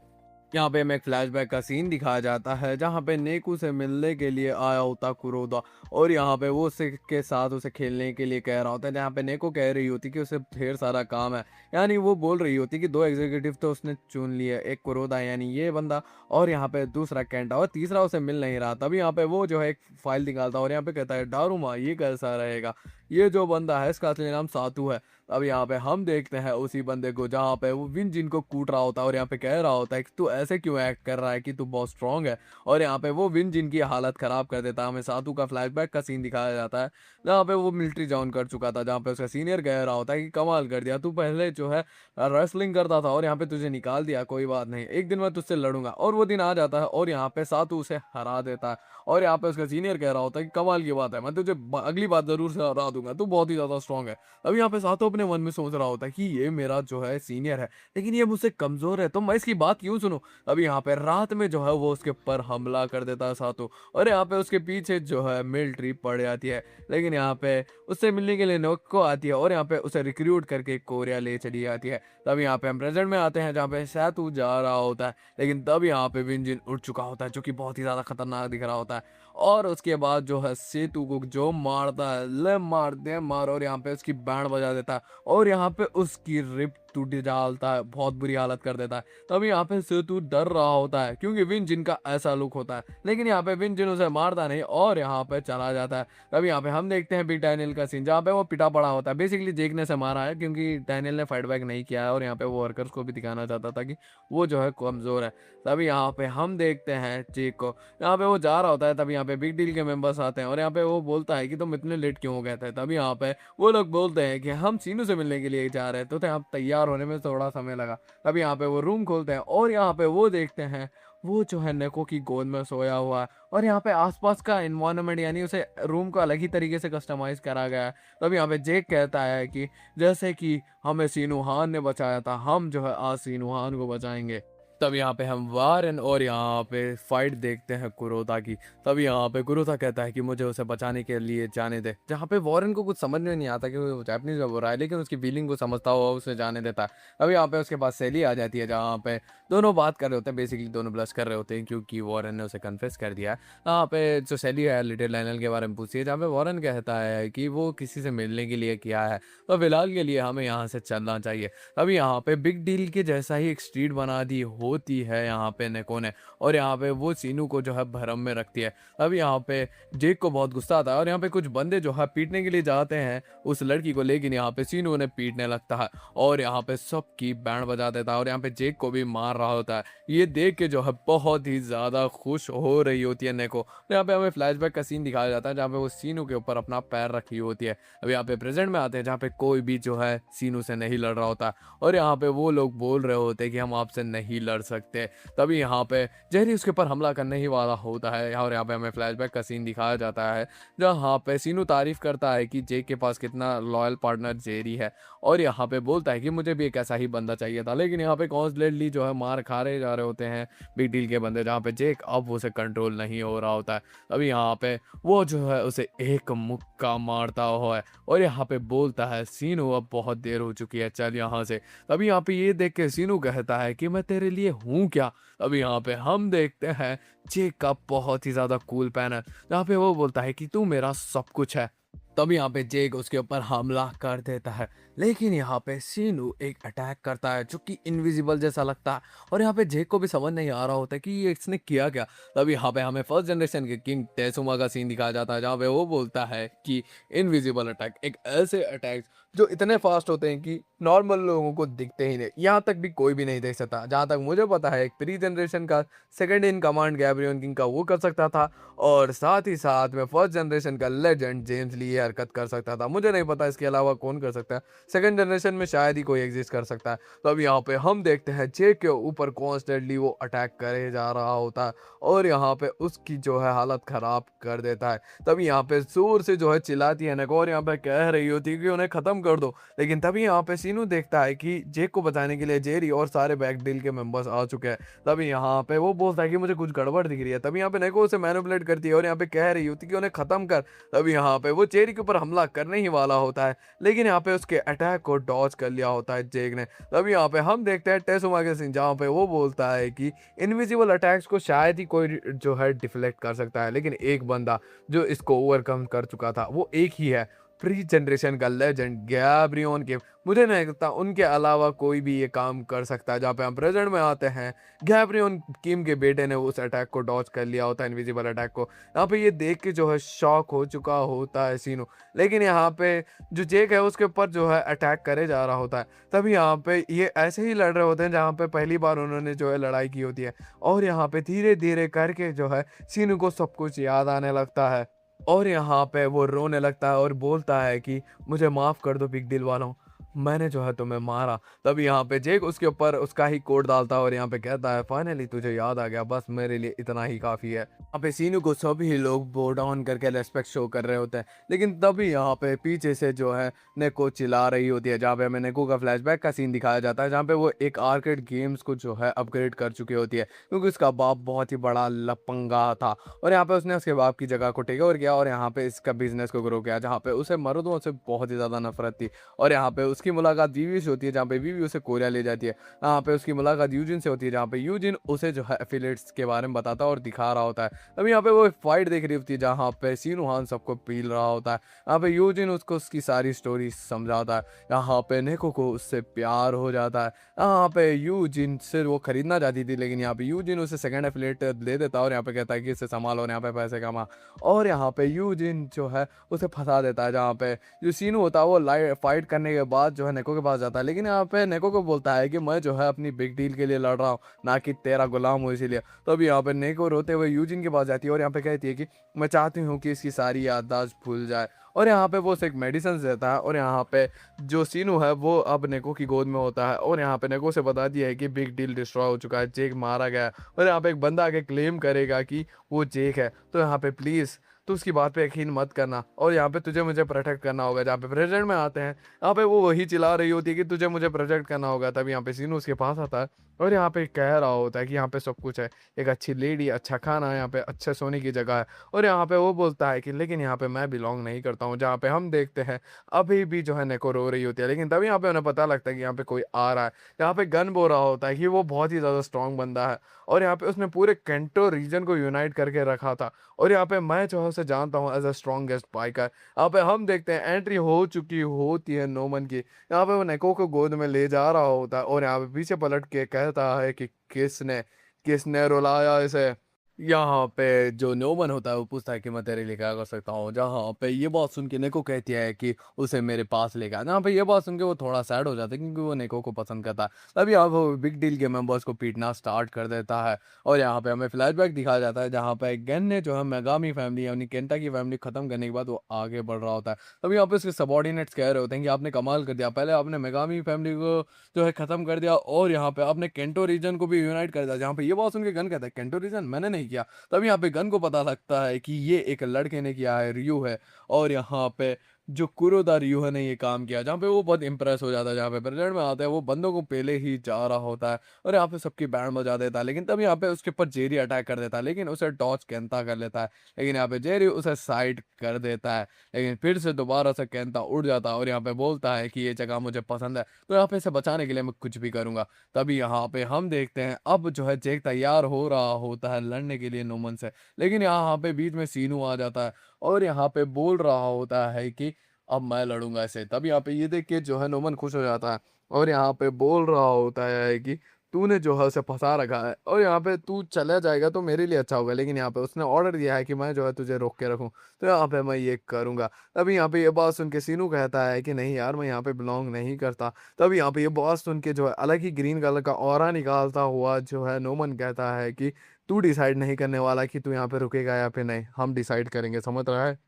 यहाँ पे हमें एक फ्लैशबैक का सीन दिखाया जाता है, जहाँ पे नेकू से मिलने के लिए आया होता कुरोदा, और यहाँ पे वो उसे के साथ उसे खेलने के लिए कह रहा होता है, जहाँ पे नेको कह रही होती कि उसे ढेर सारा काम है। यानी वो बोल रही होती कि दो एग्जीक्यूटिव तो उसने चुन लिए, एक कुरोदा यानी ये बंदा, और यहाँ पे दूसरा कैंटा, और तीसरा उसे मिल नहीं रहा। तभी यहाँ पे वो जो है एक फाइल निकालता है और यहाँ पे कहता है डारूमा ये कैसा रहेगा, ये जो बंदा है इसका असली नाम सातू है। अब यहाँ पे हम देखते हैं उसी बंदे को जहाँ पे वो विन जिन को कूट रहा होता है और यहाँ पे कह रहा होता है कि तू ऐसे क्यों एक्ट कर रहा है कि तू बहुत स्ट्रांग है, और यहाँ पे वो विन जिन की हालत खराब कर देता है। हमें सातू का फ्लैशबैक का सीन दिखाया जाता है, जहाँ पे वो मिलिट्री ज्वाइन कर चुका था, जहाँ पे उसका सीनियर कह रहा होता है कि कमाल कर दिया, तू पहले जो है रेसलिंग करता था और यहाँ पे तुझे निकाल दिया, कोई बात नहीं, एक दिन मैं तुझसे लड़ूंगा। और वो दिन आ जाता है और यहाँ पे सातू उसे हरा देता है, और यहाँ पे उसका सीनियर कह रहा होता है कि कमाल की बात है, मैं तुझे अगली बात जरूर से हरा दूंगा, तू बहुत ही ज्यादा स्ट्रांग है। अब यहाँ पे सातों अपने मन में सोच रहा होता है कि ये मेरा जो है सीनियर है, लेकिन ये मुझसे कमजोर है, तो मैं इसकी बात क्यों सुनूं। अब यहाँ पे रात में जो है वो उसके ऊपर हमला कर देता है सातों, और यहाँ पे उसके पीछे जो है मिलिट्री पड़ जाती है, लेकिन यहाँ पे उससे मिलने के लिए नोको आती है और यहाँ पे उसे रिक्रूट करके कोरिया ले चली जाती है। तब यहाँ पे हम प्रेजेंट में आते हैं, जहाँ पे सैतू जा रहा होता है, लेकिन तब यहाँ पे विंजिन उठ चुका होता है, जो कि बहुत ही ज्यादा खतरनाक दिख रहा होता है, और उसके बाद जो है सेतु को जो मारता है, ले मार दे मार, और यहाँ पे उसकी बैंड बजा देता है, और यहाँ पे उसकी रिप टूट डालता है, बहुत बुरी हालत कर देता है। तभी यहाँ पे सेतु डर रहा होता है क्योंकि विन जिन का ऐसा लुक होता है, लेकिन यहाँ पे विन जिन उसे मारता नहीं और यहाँ पे चला जाता है। तभी यहाँ पे हम देखते हैं बिग डैनियल का सीन जहाँ पे वो पिटा पड़ा होता है। बेसिकली जेक ने से मारा है क्योंकि डैनियल ने फाइट बैक नहीं किया है और यहाँ पे वो वर्कर्स को भी दिखाना चाहता था कि वो जो है कमजोर है। तभी यहाँ पे हम देखते हैं जेक को, यहाँ पे वो जा रहा होता है। तभी यहाँ पे बिग डील के मेंबर्स आते हैं और यहाँ पे वो बोलता है कि तुम इतने लेट क्यों हो गए थे। तभी यहाँ पे वो लोग बोलते हैं कि हम सीनू से मिलने के लिए जा रहे थे, तो यहाँ तैयार होने में थोड़ा समय लगा। तभी यहाँ पे वो रूम खोलते हैं और यहाँ पे वो देखते हैं वो जो है नेको की गोद में सोया हुआ है और यहाँ पे आसपास का इन्वायरमेंट यानी उसे रूम को अलग ही तरीके से कस्टमाइज करा गया है। तभी यहाँ पे जेक कहता है कि जैसे कि हमें सीनूहान ने बचाया था, हम जो है आज सीनूहान को बचाएंगे। तब यहाँ पे हम वारन और यहाँ पे फाइट देखते हैं कुरोता की। तभी यहाँ पे कुरोता कहता है कि मुझे उसे बचाने के लिए जाने दे। जहाँ पे वॉरेन को कुछ समझ में नहीं आता कि वो जापानीज में बोल रहा है, लेकिन उसकी फीलिंग को समझता हुआ उसे जाने देता है। तभी यहाँ पे उसके पास सैली आ जाती है जहाँ पे दोनों बात कर रहे होते हैं। बेसिकली दोनों ब्लश कर रहे होते हैं क्योंकि वॉरेन ने उसे कन्फेस कर दिया है। यहाँ पे जो सैली है लिटिल लायनल के बारे में पूछती है, जहाँ पे वॉरेन कहता है कि वो किसी से मिलने के लिए किया है, तो फिलहाल के लिए हमें यहाँ से चलना चाहिए। अभी यहाँ पे बिग डील के जैसा ही एक स्ट्रीट बना दी होती है यहाँ पे नेको ने और यहाँ पे वो सीनू को जो है भरम में रखती है। अब यहाँ पे जेक को बहुत गुस्सा आता है और यहाँ पे कुछ बंदे जो है पीटने के लिए जाते हैं उस लड़की को, लेकिन यहाँ पे सीनू उन्हें पीटने लगता है और यहाँ पे सबकी बैंड बजा देता है और यहाँ पे जेक को भी मार रहा होता है। ये देख के जो है बहुत ही ज्यादा खुश हो रही होती है नेको। तो यहाँ पे हमें फ्लैशबैक का सीन दिखाया जाता है जहाँ पे वो सीनू के ऊपर अपना पैर रखी होती है। अब यहाँ पे प्रेजेंट में आते हैं जहाँ पे कोई भी जो है सीनू से नहीं लड़ रहा होता और यहाँ पे वो लोग बोल रहे होते हैं कि हम आपसे नहीं लड़ सकते। तभी यहाँ पे जेरी उसके ऊपर हमला करने ही वाला होता है और यहाँ पे हमें फ्लैशबैक का सीन दिखाया जाता है जहाँ पे सीनू तारीफ करता है कि जेक के पास कितना लॉयल पार्टनर जेरी है और यहाँ पे बोलता है कि मुझे भी एक ऐसा ही बंदा चाहिए था। लेकिन यहाँ पे कॉन्स्टेंटली जो है मार खा रहे जा रहे होते हैं बिग डील के बंदे, जहाँ पे जेक अब उसे कंट्रोल नहीं हो रहा होता है। तभी यहाँ पे वो जो है उसे एक मुक्का मारता हुआ है और यहाँ पे बोलता है सीनू अब बहुत देर हो चुकी है, चल यहाँ से। तभी यहाँ पे ये देख के सीनू कहता है कि मैं तेरे लिए हूँ क्या। अभी यहाँ पे हम देखते हैं जेक का बहुत ही ज्यादा कूल पैनल जहाँ पे वो बोलता है कि तू मेरा सब कुछ है। तब यहाँ पे जेक उसके ऊपर हमला कर देता है, लेकिन यहाँ पे सीनू एक अटैक करता है जो कि इनविजिबल जैसा लगता है और यहाँ पे जेक को भी समझ नहीं आ रहा होता कि ये इसने किया क्या। तब यहाँ पे हमें फर्स्ट जनरेशन के किंग टेसुमा का सीन दिखाया जाता है जहाँ पे वो बोलता है कि इनविजिबल अटैक एक ऐसे अटैक जो इतने फास्ट होते हैं कि नॉर्मल लोगों को दिखते ही नहीं, यहाँ तक भी कोई भी नहीं देख सकता। जहाँ तक मुझे पता है एक प्री जनरेशन का सेकंड इन कमांड गैब्रियन किंग का वो कर सकता था और साथ ही साथ में फर्स्ट जनरेशन का लेजेंड जेम्स ली ये हरकत कर सकता था। मुझे नहीं पता इसके अलावा कौन कर सकता है, सेकंड जनरेशन में शायद ही कोई एग्जिस्ट कर सकता है। तो अब यहाँ पे हम देखते हैं जेक के ऊपर कॉन्स्टेंटली वो अटैक करे जा रहा होता है और यहाँ पे उसकी जो है हालत खराब कर देता है। तभी यहाँ पे जोर से जो है चिल्लाती है नेको और यहाँ पे कह रही होती है कि उन्हें खत्म कर दो। लेकिन तभी यहाँ पे सीनू देखता है कि जेक को बचाने के लिए जेरी और सारे बैक डील के मेंबर्स आ चुके हैं। तभी यहाँ पे वो बोलता है कि मुझे कुछ गड़बड़ दिख रही है। तभी यहाँ पे नेको उसे मैनिपुलेट करती है और यहाँ पे कह रही होती है कि उन्हें खत्म कर। तभी यहाँ पे वो जेरी के ऊपर हमला करने ही वाला होता है, लेकिन यहाँ पे उसके अटैक को डॉज कर लिया होता है जेक ने। तभी यहाँ पे हम देखते हैं टेसुमा के सीन जहाँ पे वो बोलता है कि इनविजिबल अटैक्स को शायद ही कोई जो है डिफ्लेक्ट कर सकता है, लेकिन एक बंदा जो इसको ओवरकम कर चुका था वो एक ही है, प्री जनरेशन का लेजेंड गैब्रियन के। मुझे नहीं लगता उनके अलावा कोई भी ये काम कर सकता है। जहाँ पे हम प्रेजेंट में आते हैं गैब्रियन किम के बेटे ने उस अटैक को डॉज कर लिया होता है, इनविजिबल अटैक को। यहाँ पे ये देख के जो है शॉक हो चुका होता है सीनू, लेकिन यहाँ पे जो जेक है उसके ऊपर जो है अटैक करे जा रहा होता है। तभी यहाँ पे ये ऐसे ही लड़ रहे होते हैं जहाँ पे पहली बार उन्होंने जो है लड़ाई की होती है और यहाँ पे धीरे धीरे करके जो है सीनू को सब कुछ याद आने लगता है और यहाँ पे वो रोने लगता है और बोलता है कि मुझे माफ़ कर दो बिग डील वालों, मैंने जो है तुम्हें मारा। तब यहाँ पे जेक उसके ऊपर उसका ही कोड डालता है और यहाँ पे कहता है फाइनली तुझे याद आ गया, बस मेरे लिए इतना ही काफ़ी है। यहाँ पे सीनू को सभी लोग बो डाउन करके रेस्पेक्ट शो कर रहे होते हैं, लेकिन तभी यहाँ पे पीछे से जो है नेको चिल्ला रही होती है जहाँ पे हमें नेको का फ्लैशबैक का सीन दिखाया जाता है जहाँ पे वो एक आर्केड गेम्स को जो है अपग्रेड कर चुकी होती है क्योंकि उसका बाप बहुत ही बड़ा लपंगा था और यहाँ पे उसने उसके बाप की जगह को टेक ओवर किया और यहाँ पे इसका बिजनेस को ग्रो किया जहाँ पे उसे मर्दों से बहुत ही ज़्यादा नफरत थी और यहाँ पे उसकी मुलाकात वीवी से होती है, जहाँ पे वीवी उसे कोरिया ले जाती है। यहाँ पे उसकी मुलाकात यूजिन से होती है, जहाँ पे यूजिन उसे जो है एफिलेट्स के बारे में बताता है और दिखा रहा होता है। तभी यहाँ पे वो एक फाइट देख रही होती है, जहाँ पे सिनुहान सबको पील रहा होता है। यहाँ पे यूजिन उसको उसकी सारी स्टोरी समझाता है। यहाँ पे नेको को उससे प्यार हो जाता है। यहाँ पे यूजिन से वो खरीदना चाहती थी, लेकिन यहाँ पे यूजिन उसे सेकंड एफिलेट दे देता है और यहाँ पे कहता है कि इसे संभालो और यहाँ पे पैसे कमा। और यहाँ पे यूजिन जो है उसे फंसा देता है, जहाँ पे जो सीनू होता है वो फाइट करने के बाद जो है नेको के पास जाता है, लेकिन यहाँ पे नेको को बोलता है कि मैं जो है अपनी बिग डील के लिए लड़ रहा हूँ, ना कि तेरा गुलाम हो इसीलिए। तो अभी यहाँ पे नेको रोते हुए यूजिन के पास जाती है और यहाँ पे कहती है कि मैं चाहती हूँ कि इसकी सारी याददाश्त भूल जाए। और यहाँ पे वो उसे एक मेडिसिन देता है और यहाँ पे जो सीनू है वो अब नेको की गोद में होता है और यहाँ पे नेको से बता दिया है कि बिग डील डिस्ट्रॉय हो चुका है, जेक मारा गया है। और यहाँ पे एक बंदा आके क्लेम करेगा कि वो जेक है, तो यहाँ पे प्लीज़ तो उसकी बात पे यकीन मत करना और यहाँ पे तुझे मुझे प्रोटेक्ट करना होगा। जहाँ पे प्रेजेंट में आते हैं, यहाँ पे वो वही चिल्ला रही होती है कि तुझे मुझे प्रोटेक्ट करना होगा। तब यहाँ पे सीनू उसके पास आता है और यहाँ पे कह रहा होता है कि यहाँ पे सब कुछ है, एक अच्छी लेडी, अच्छा खाना, यहाँ पे अच्छे सोने की जगह है। और यहाँ पे वो बोलता है कि लेकिन यहाँ पे मैं बिलोंग नहीं करता हूँ। जहाँ पे हम देखते हैं अभी भी जो है नेको रो रही होती है, लेकिन तभी यहाँ पे उन्हें पता लगता है कि यहाँ पे कोई आ रहा है। यहाँ पे गन बोल रहा होता है कि वो बहुत ही ज़्यादा स्ट्रांग बंदा है और यहाँ पे उसने पूरे केंटो रीजन को यूनाइट करके रखा था। और यहाँ पे मैं जो है उसे जानता हूँ एज अ स्ट्रॉन्गेस्ट बाइकर। यहाँ पे हम देखते हैं एंट्री हो चुकी होती है नोमन की। यहाँ पे वो नेको को गोद में ले जा रहा होता है और यहाँ पे पीछे पलट के कहता है कि किसने किसने रुलाया इसे। यहाँ पे जो नोमन होता है वो पूछता है कि मैं तेरे लिए क्या कर सकता हूँ। जहाँ पे ये बात सुन के नेको कहती है कि उसे मेरे पास लेकर आ। जहाँ पे ये बात सुन के वो थोड़ा सैड हो जाता है क्योंकि वो नेको को पसंद करता है। तभी यहाँ पे वो बिग डील के मेंबर्स को पीटना स्टार्ट कर देता है और यहाँ पे हमें फ्लैशबैक दिखाया जाता है, जहाँ पे गेन ने जो है मेगामी फैमिली यानी केंटा की फैमिली खत्म करने के बाद वो आगे बढ़ रहा होता है। तभी यहाँ पे उसके सबॉर्डिनेट्स कह रहे होते हैं कि आपने कमाल कर दिया, पहले आपने मेगामी फैमिली को जो है खत्म कर दिया और यहाँ पे आपने केंटो रीजन को भी यूनाइट कर दिया। जहाँ पे ये बात सुन के गन कहता है केंटो रीजन मैंने नहीं किया। तब यहाँ पे गन को पता लगता है कि ये एक लड़के ने किया है, रियो है। और यहाँ पे जो कुरोदा रियो है ने ये काम किया, जहाँ पे वो बहुत इंप्रेस हो जाता है। जहाँ पे प्रेजेंट में आता है वो बंदों को पहले ही जा रहा होता है और यहाँ पे सबकी बैंड बजा देता है, लेकिन तब यहाँ पे उसके ऊपर जेरी अटैक कर देता है, लेकिन उसे डॉज केंता कर लेता है। लेकिन यहाँ पे जेरी उसे साइड कर देता है, लेकिन फिर से दोबारा से केंता उड़ जाता है और यहाँ पे बोलता है कि ये जगह मुझे पसंद है, तो यहाँ पे इसे बचाने के लिए मैं कुछ भी करूंगा। तभी यहाँ पे हम देखते हैं अब जो है जेक तैयार हो रहा होता है लड़ने के लिए नोमन से, लेकिन यहाँ पे बीच में सीनू आ जाता है और यहाँ पे बोल रहा होता है कि अब मैं लड़ूंगा इसे। तब यहाँ पे ये देख के जो है नोमन खुश हो जाता है और यहाँ पे बोल रहा होता है कि तूने जो है उसे फंसा रखा है और यहाँ पे तू चला जाएगा तो मेरे लिए अच्छा होगा, लेकिन यहाँ पे उसने ऑर्डर दिया है कि मैं जो है तुझे रोक के रखूं, तो यहाँ पे मैं ये करूंगा। तभी यहाँ पे ये बात सुन के सीनू कहता है कि नहीं यार मैं यहाँ पे बिलोंग नहीं करता। तभी यहाँ पे ये बात सुन के जो है अलग ही ग्रीन कलर का ऑरा निकालता हुआ जो है नोमन कहता है कि तू डिसाइड नहीं करने वाला कि तू यहाँ पे रुकेगा या फिर नहीं, हम डिसाइड करेंगे, समझ रहा है।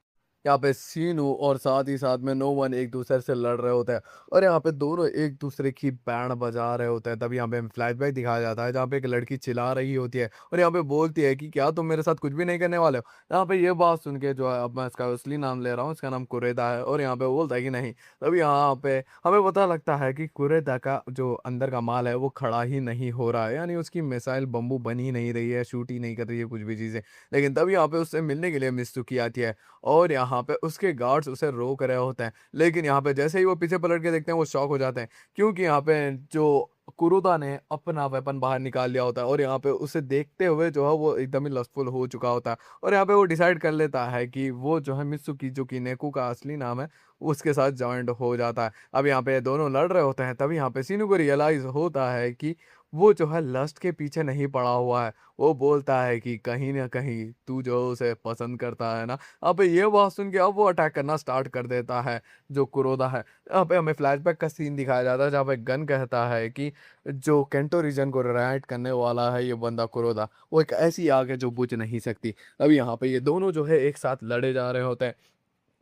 यहाँ पे सीनू और साथ ही साथ में नोमन एक दूसरे से लड़ रहे होते हैं और यहाँ पे दोनों एक दूसरे की बैंड बजा रहे होते हैं। तभी यहाँ पे फ्लैशबैक दिखाया जाता है, जहाँ पे एक लड़की चिल्ला रही होती है और यहाँ पे बोलती है कि क्या तुम मेरे साथ कुछ भी नहीं करने वाले हो। यहाँ पे ये बात सुन के जो है अब मैं इसका असली नाम ले रहा हूँ, इसका नाम कुरेदा है और यहाँ पे वो बोलता है कि नहीं। तभी यहाँ पे हमें पता लगता है कि कुरेदा का जो अंदर का माल है वो खड़ा ही नहीं हो रहा है, यानी उसकी मिसाइल बम्बू बन ही नहीं रही है, शूट ही नहीं कर रही है कुछ भी चीज़ें। लेकिन तभी यहाँ पे उससे मिलने के लिए मित्सुकी आती है और यहाँ पे उसके गार्ड्स उसे रोक रहे होते हैं, लेकिन यहाँ पे जैसे ही वो पीछे पलट के देखते हैं वो शॉक हो जाते हैं क्योंकि यहाँ पे जो कुरुदा ने अपना वेपन बाहर निकाल लिया होता है और यहाँ पे उसे देखते हुए जो है वो एकदम ही लस्टफुल हो चुका होता है और यहाँ पे वो डिसाइड कर लेता है कि वो जो है मित्सुकी जो कि नेकू का असली नाम है उसके साथ जॉइंट हो जाता है। अब यहाँ पे दोनों लड़ रहे होते हैं, तभी यहाँ पे सीनू को रियलाइज होता है कि वो जो है लस्ट के पीछे नहीं पड़ा हुआ है। वो बोलता है कि कहीं ना कहीं तू जो उसे पसंद करता है ना। अब ये बात सुन के अब वो अटैक करना स्टार्ट कर देता है जो कुरोदा है। यहाँ पे हमें फ्लैशबैक का सीन दिखाया जाता है जहाँ पे गन कहता है कि जो केंटो रीजन को राइट करने वाला है ये बंदा कुरोदा, वो एक ऐसी आग है जो बुझ नहीं सकती। अभी यहाँ पे ये दोनों जो है एक साथ लड़े जा रहे होते हैं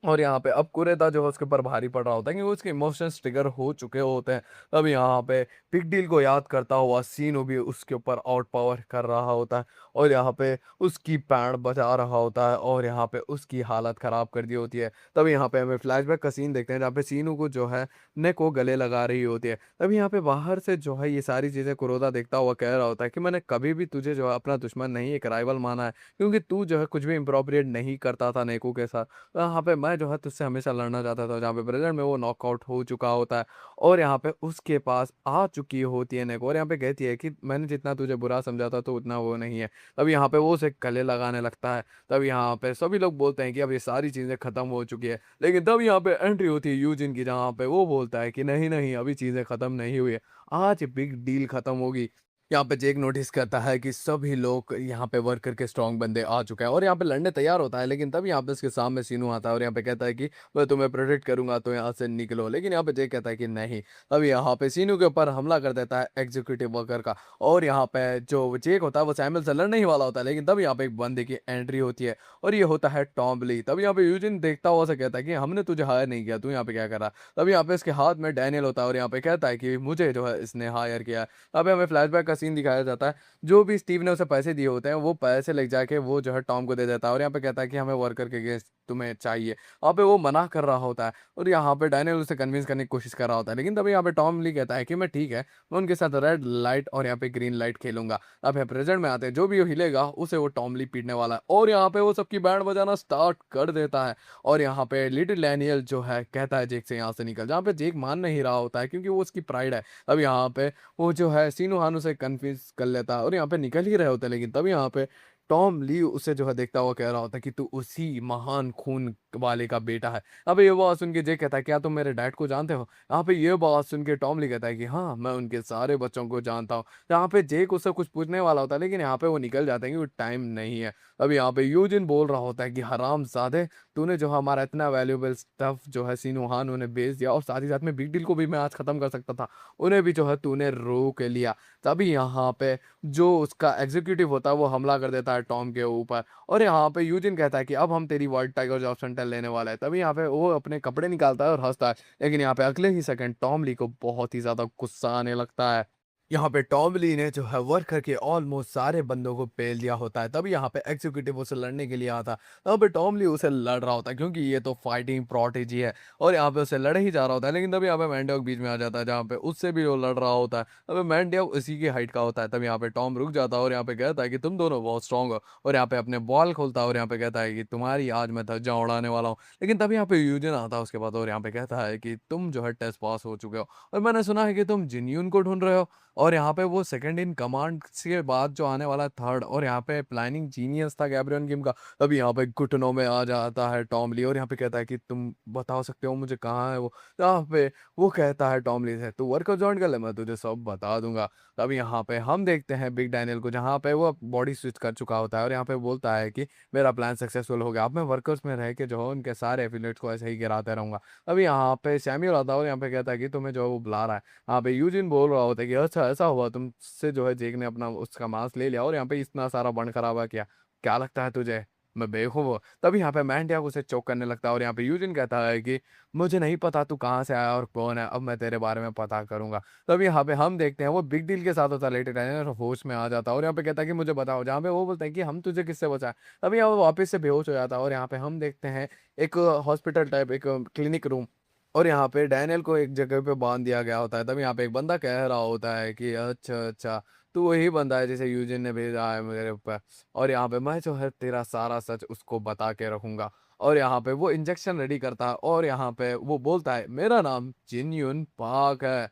और यहाँ पे अब कुरेदा जो है उसके ऊपर भारी पड़ रहा होता है क्योंकि उसके इमोशंस ट्रिगर हो चुके होते हैं। तब यहाँ पे बिग डील को याद करता हुआ सीनू भी उसके ऊपर आउट पावर कर रहा होता है और यहाँ पे उसकी पैर बचा रहा होता है और यहाँ पे उसकी हालत ख़राब कर दी होती है। तब यहाँ पे हमें फ्लैशबैक का सीन देखते हैं जहाँ पे सीनू को जो है को गले लगा रही होती है। तब यहाँ पे बाहर से जो है ये सारी चीज़ें कुरोदा देखता हुआ कह रहा होता है कि मैंने कभी भी तुझे जो है अपना दुश्मन नहीं एक राइवल माना है, क्योंकि तू जो है कुछ भी इम्प्रोप्रिएट नहीं करता था नेको के साथ। यहाँ पे मैं जो है तुझसे हमेशा लड़ना चाहता था, जहाँ पे प्रेज़ेंट में वो नॉकआउट हो चुका होता है और यहाँ पे उसके पास आ चुकी होती है नेक और यहाँ पे कहती है कि मैंने जितना तुझे बुरा समझा था तो उतना वो नहीं है। तब यहाँ पे वो उसे गले लगाने लगता है। तब यहाँ पे सभी लोग बोलते हैं कि अब ये सारी चीज़ें ख़त्म हो चुकी है। लेकिन तब यहाँ पे एंट्री होती है यूजिन की, जहाँ पे वो बोलता है कि नहीं, नहीं अभी चीज़ें ख़त्म नहीं हुई है। आज बिग डील ख़त्म होगी। यहाँ पे जेक नोटिस करता है कि सभी लोग यहाँ पे वर्कर के स्ट्रॉन्ग बंदे आ चुके हैं और यहाँ पे लड़ने तैयार होता है, लेकिन तब यहाँ पे उसके सामने सीनू आता है और यहाँ पे कहता है कि मैं तुम्हें प्रोटेक्ट करूंगा तो यहाँ से निकलो। लेकिन यहाँ पे जेक कहता है कि नहीं। तब यहाँ पे सीनू के ऊपर हमला कर देता है एग्जीक्यूटिव वर्कर का और यहाँ पे जो जेक होता है वो सैमुअल से लड़ने ही वाला होता है, लेकिन तब यहाँ पे एक बंदे की एंट्री होती है और ये होता है टॉम ली। तब यहाँ पे यूजिन देखता हुआ से कहता है कि हमने तुझे हायर नहीं किया, तू यहाँ पे क्या कर रहा। तब यहाँ पे इसके हाथ में डैनियल होता है और यहाँ पे कहता है कि मुझे जो है इसने हायर किया। अबे हमें फ्लैशबैक का सीन दिखाया जाता है। जो भी स्टीव ने उसे पैसे दिए होते हैं वो पैसे ले जाके वो जो है टॉम को दे देता है और यहाँ पे कहता है कि हमें वर्कर के अगेंस्ट तुम्हें चाहिए। वहाँ पे वो मना कर रहा होता है और यहाँ पे डैनियल उसे कन्विंस करने की कोशिश कर रहा होता है, लेकिन तभी यहाँ पे टॉम ली कहता है कि मैं ठीक है, मैं उनके साथ रेड लाइट और यहाँ पे ग्रीन लाइट खेलूंगा। अब है प्रेजेंट में आते हैं, जो भी वो हिलेगा उसे वो टॉम ली पीटने वाला है और यहाँ पे वो सबकी बैंड बजाना स्टार्ट कर देता है। और यहाँ पे लिटिल डैनियल जो है कहता है जेक से यहाँ से निकल, जहाँ पे जेक मान नहीं रहा होता है क्योंकि वो उसकी प्राइड है। अब यहाँ पे वो जो है सीनू हानू से कन्फ्यूज कर लेता है और यहाँ पे निकल ही रहे होते हैं, लेकिन तब यहाँ पे टॉम ली उसे जो है देखता हुआ कह रहा होता है कि तू उसी महान खून वाले का बेटा है। अब ये बात सुन के जे कहता है क्या तुम मेरे डैड को जानते हो। यहाँ पे ये बात सुन के टॉम ली कहता है कि हाँ मैं उनके सारे बच्चों को जानता हूँ। यहाँ पे जेक उससे कुछ पूछने वाला होता है, लेकिन यहाँ पे वो निकल जाते हैं कि टाइम नहीं है। अब यहाँ पे यूजिन बोल रहा होता है कि हराम जादे, तूने जो हमारा इतना वैल्यूएबल स्टफ जो है सीनुहान उन्हें बेच दिया और साथ ही साथ में बिग डील को भी मैं आज खत्म कर सकता था, उन्हें भी जो है तूने रोक लिया। तभी यहाँ पे जो उसका एग्जीक्यूटिव होता है वो हमला कर देता है टॉम के ऊपर और यहाँ पे यूजिन कहता है कि अब हम तेरी वर्ल्ड टाइगर जॉब सेंटर लेने वाला है। तभी यहाँ पे वो अपने कपड़े निकालता है और हंसता है, लेकिन यहाँ पे अगले ही सेकंड टॉम ली को बहुत ही ज्यादा गुस्सा आने लगता है। यहाँ पे टॉम ली ने जो है वर्कर के ऑलमोस्ट सारे बंदों को पेल दिया होता है। तभी यहाँ पे एग्जीक्यूटिव उसे लड़ने के लिए आता है। यहाँ पे टॉम ली उसे लड़ रहा होता है क्योंकि ये तो फाइटिंग प्रोटेजी है और यहाँ पे उसे लड़े ही जा रहा होता है, लेकिन तभी यहाँ पे मैंडियक बीच में आ जाता है जहाँ पे उससे भी वो लड़ रहा होता है। अबे मैंडियक उसी की हाइट का होता है। तब यहाँ पे टॉम रुक जाता है और यहाँ पे कहता है कि तुम दोनों बहुत स्ट्रांग हो और यहाँ पे अपने बॉल खोलता है और यहाँ पे कहता है कि तुम्हारी आज मैं धज्जियां उड़ाने वाला हूँ। लेकिन तभी यहाँ पे यूजिन आता है उसके बाद और यहाँ पे कहता है कि तुम जो है टेस्ट पास हो चुके हो और मैंने सुना है कि तुम जिन्यून को ढूंढ रहे हो। और यहाँ पे वो सेकंड इन कमांड के बाद जो आने वाला है थर्ड, और यहाँ पे प्लानिंग जीनियस था गैब्रियन किम का। तभी यहाँ पे घुटनों में आ जाता है टॉम ली और यहाँ पे कहता है कि तुम बता सकते हो मुझे कहाँ है वो। यहाँ पे वो कहता है टॉम ली से तू वर्कआउट ज्वाइन कर ले, मैं तुझे सब बता दूंगा। तब यहाँ पे हम देखते हैं बिग डैनियल को, जहाँ पे वो बॉडी स्विच कर चुका होता है और यहाँ पे बोलता है कि मेरा प्लान सक्सेसफुल हो गया, अब मैं वर्कर्स में रह के जो है उनके सारे एफिलिएट्स को ऐसे ही गिराते रहूंगा। अभी यहाँ पे सैम्यूल आता है और यहाँ पे कहता है कि तुम्हें जो है वो बुला रहा है। हाँ भाई यूजिन बोल रहा होता है कि अच्छा ऐसा हुआ तुमसे जो है जेक ने अपना उसका मांस ले लिया और यहाँ पे इतना सारा बन खराबा किया, क्या लगता है तुझे मैं बेवकूफ हूँ। तभी यहाँ पे मैंडिया उसे चौक करने लगता है और यहाँ पे यूजिन कहता है कि मुझे नहीं पता तू कहाँ से आया और कौन है, अब मैं तेरे बारे में पता करूंगा। तभी यहाँ पे हम देखते हैं वो बिग डील के साथ होता है लेटर और होश में आ जाता है और यहाँ पे कहता है कि मुझे बताओ, जहाँ पे वो बोलते हैं कि हम तुझे किससे बचाए। तभी यहाँ वो वापस से बेहोश हो जाता है और यहाँ पे हम देखते हैं एक हॉस्पिटल टाइप एक क्लिनिक रूम और यहाँ पे डैनियल को एक जगह पे बांध दिया गया होता है। तब यहाँ पे एक बंदा कह रहा होता है कि अच्छा अच्छा तू वही बंदा है जिसे यूजिन ने भेजा है मेरे ऊपर, और यहाँ पे मैं जो है तेरा सारा सच उसको बता के रखूंगा। और यहाँ पे वो इंजेक्शन रेडी करता है और यहाँ पे वो बोलता है मेरा नाम जिन यून पाक है।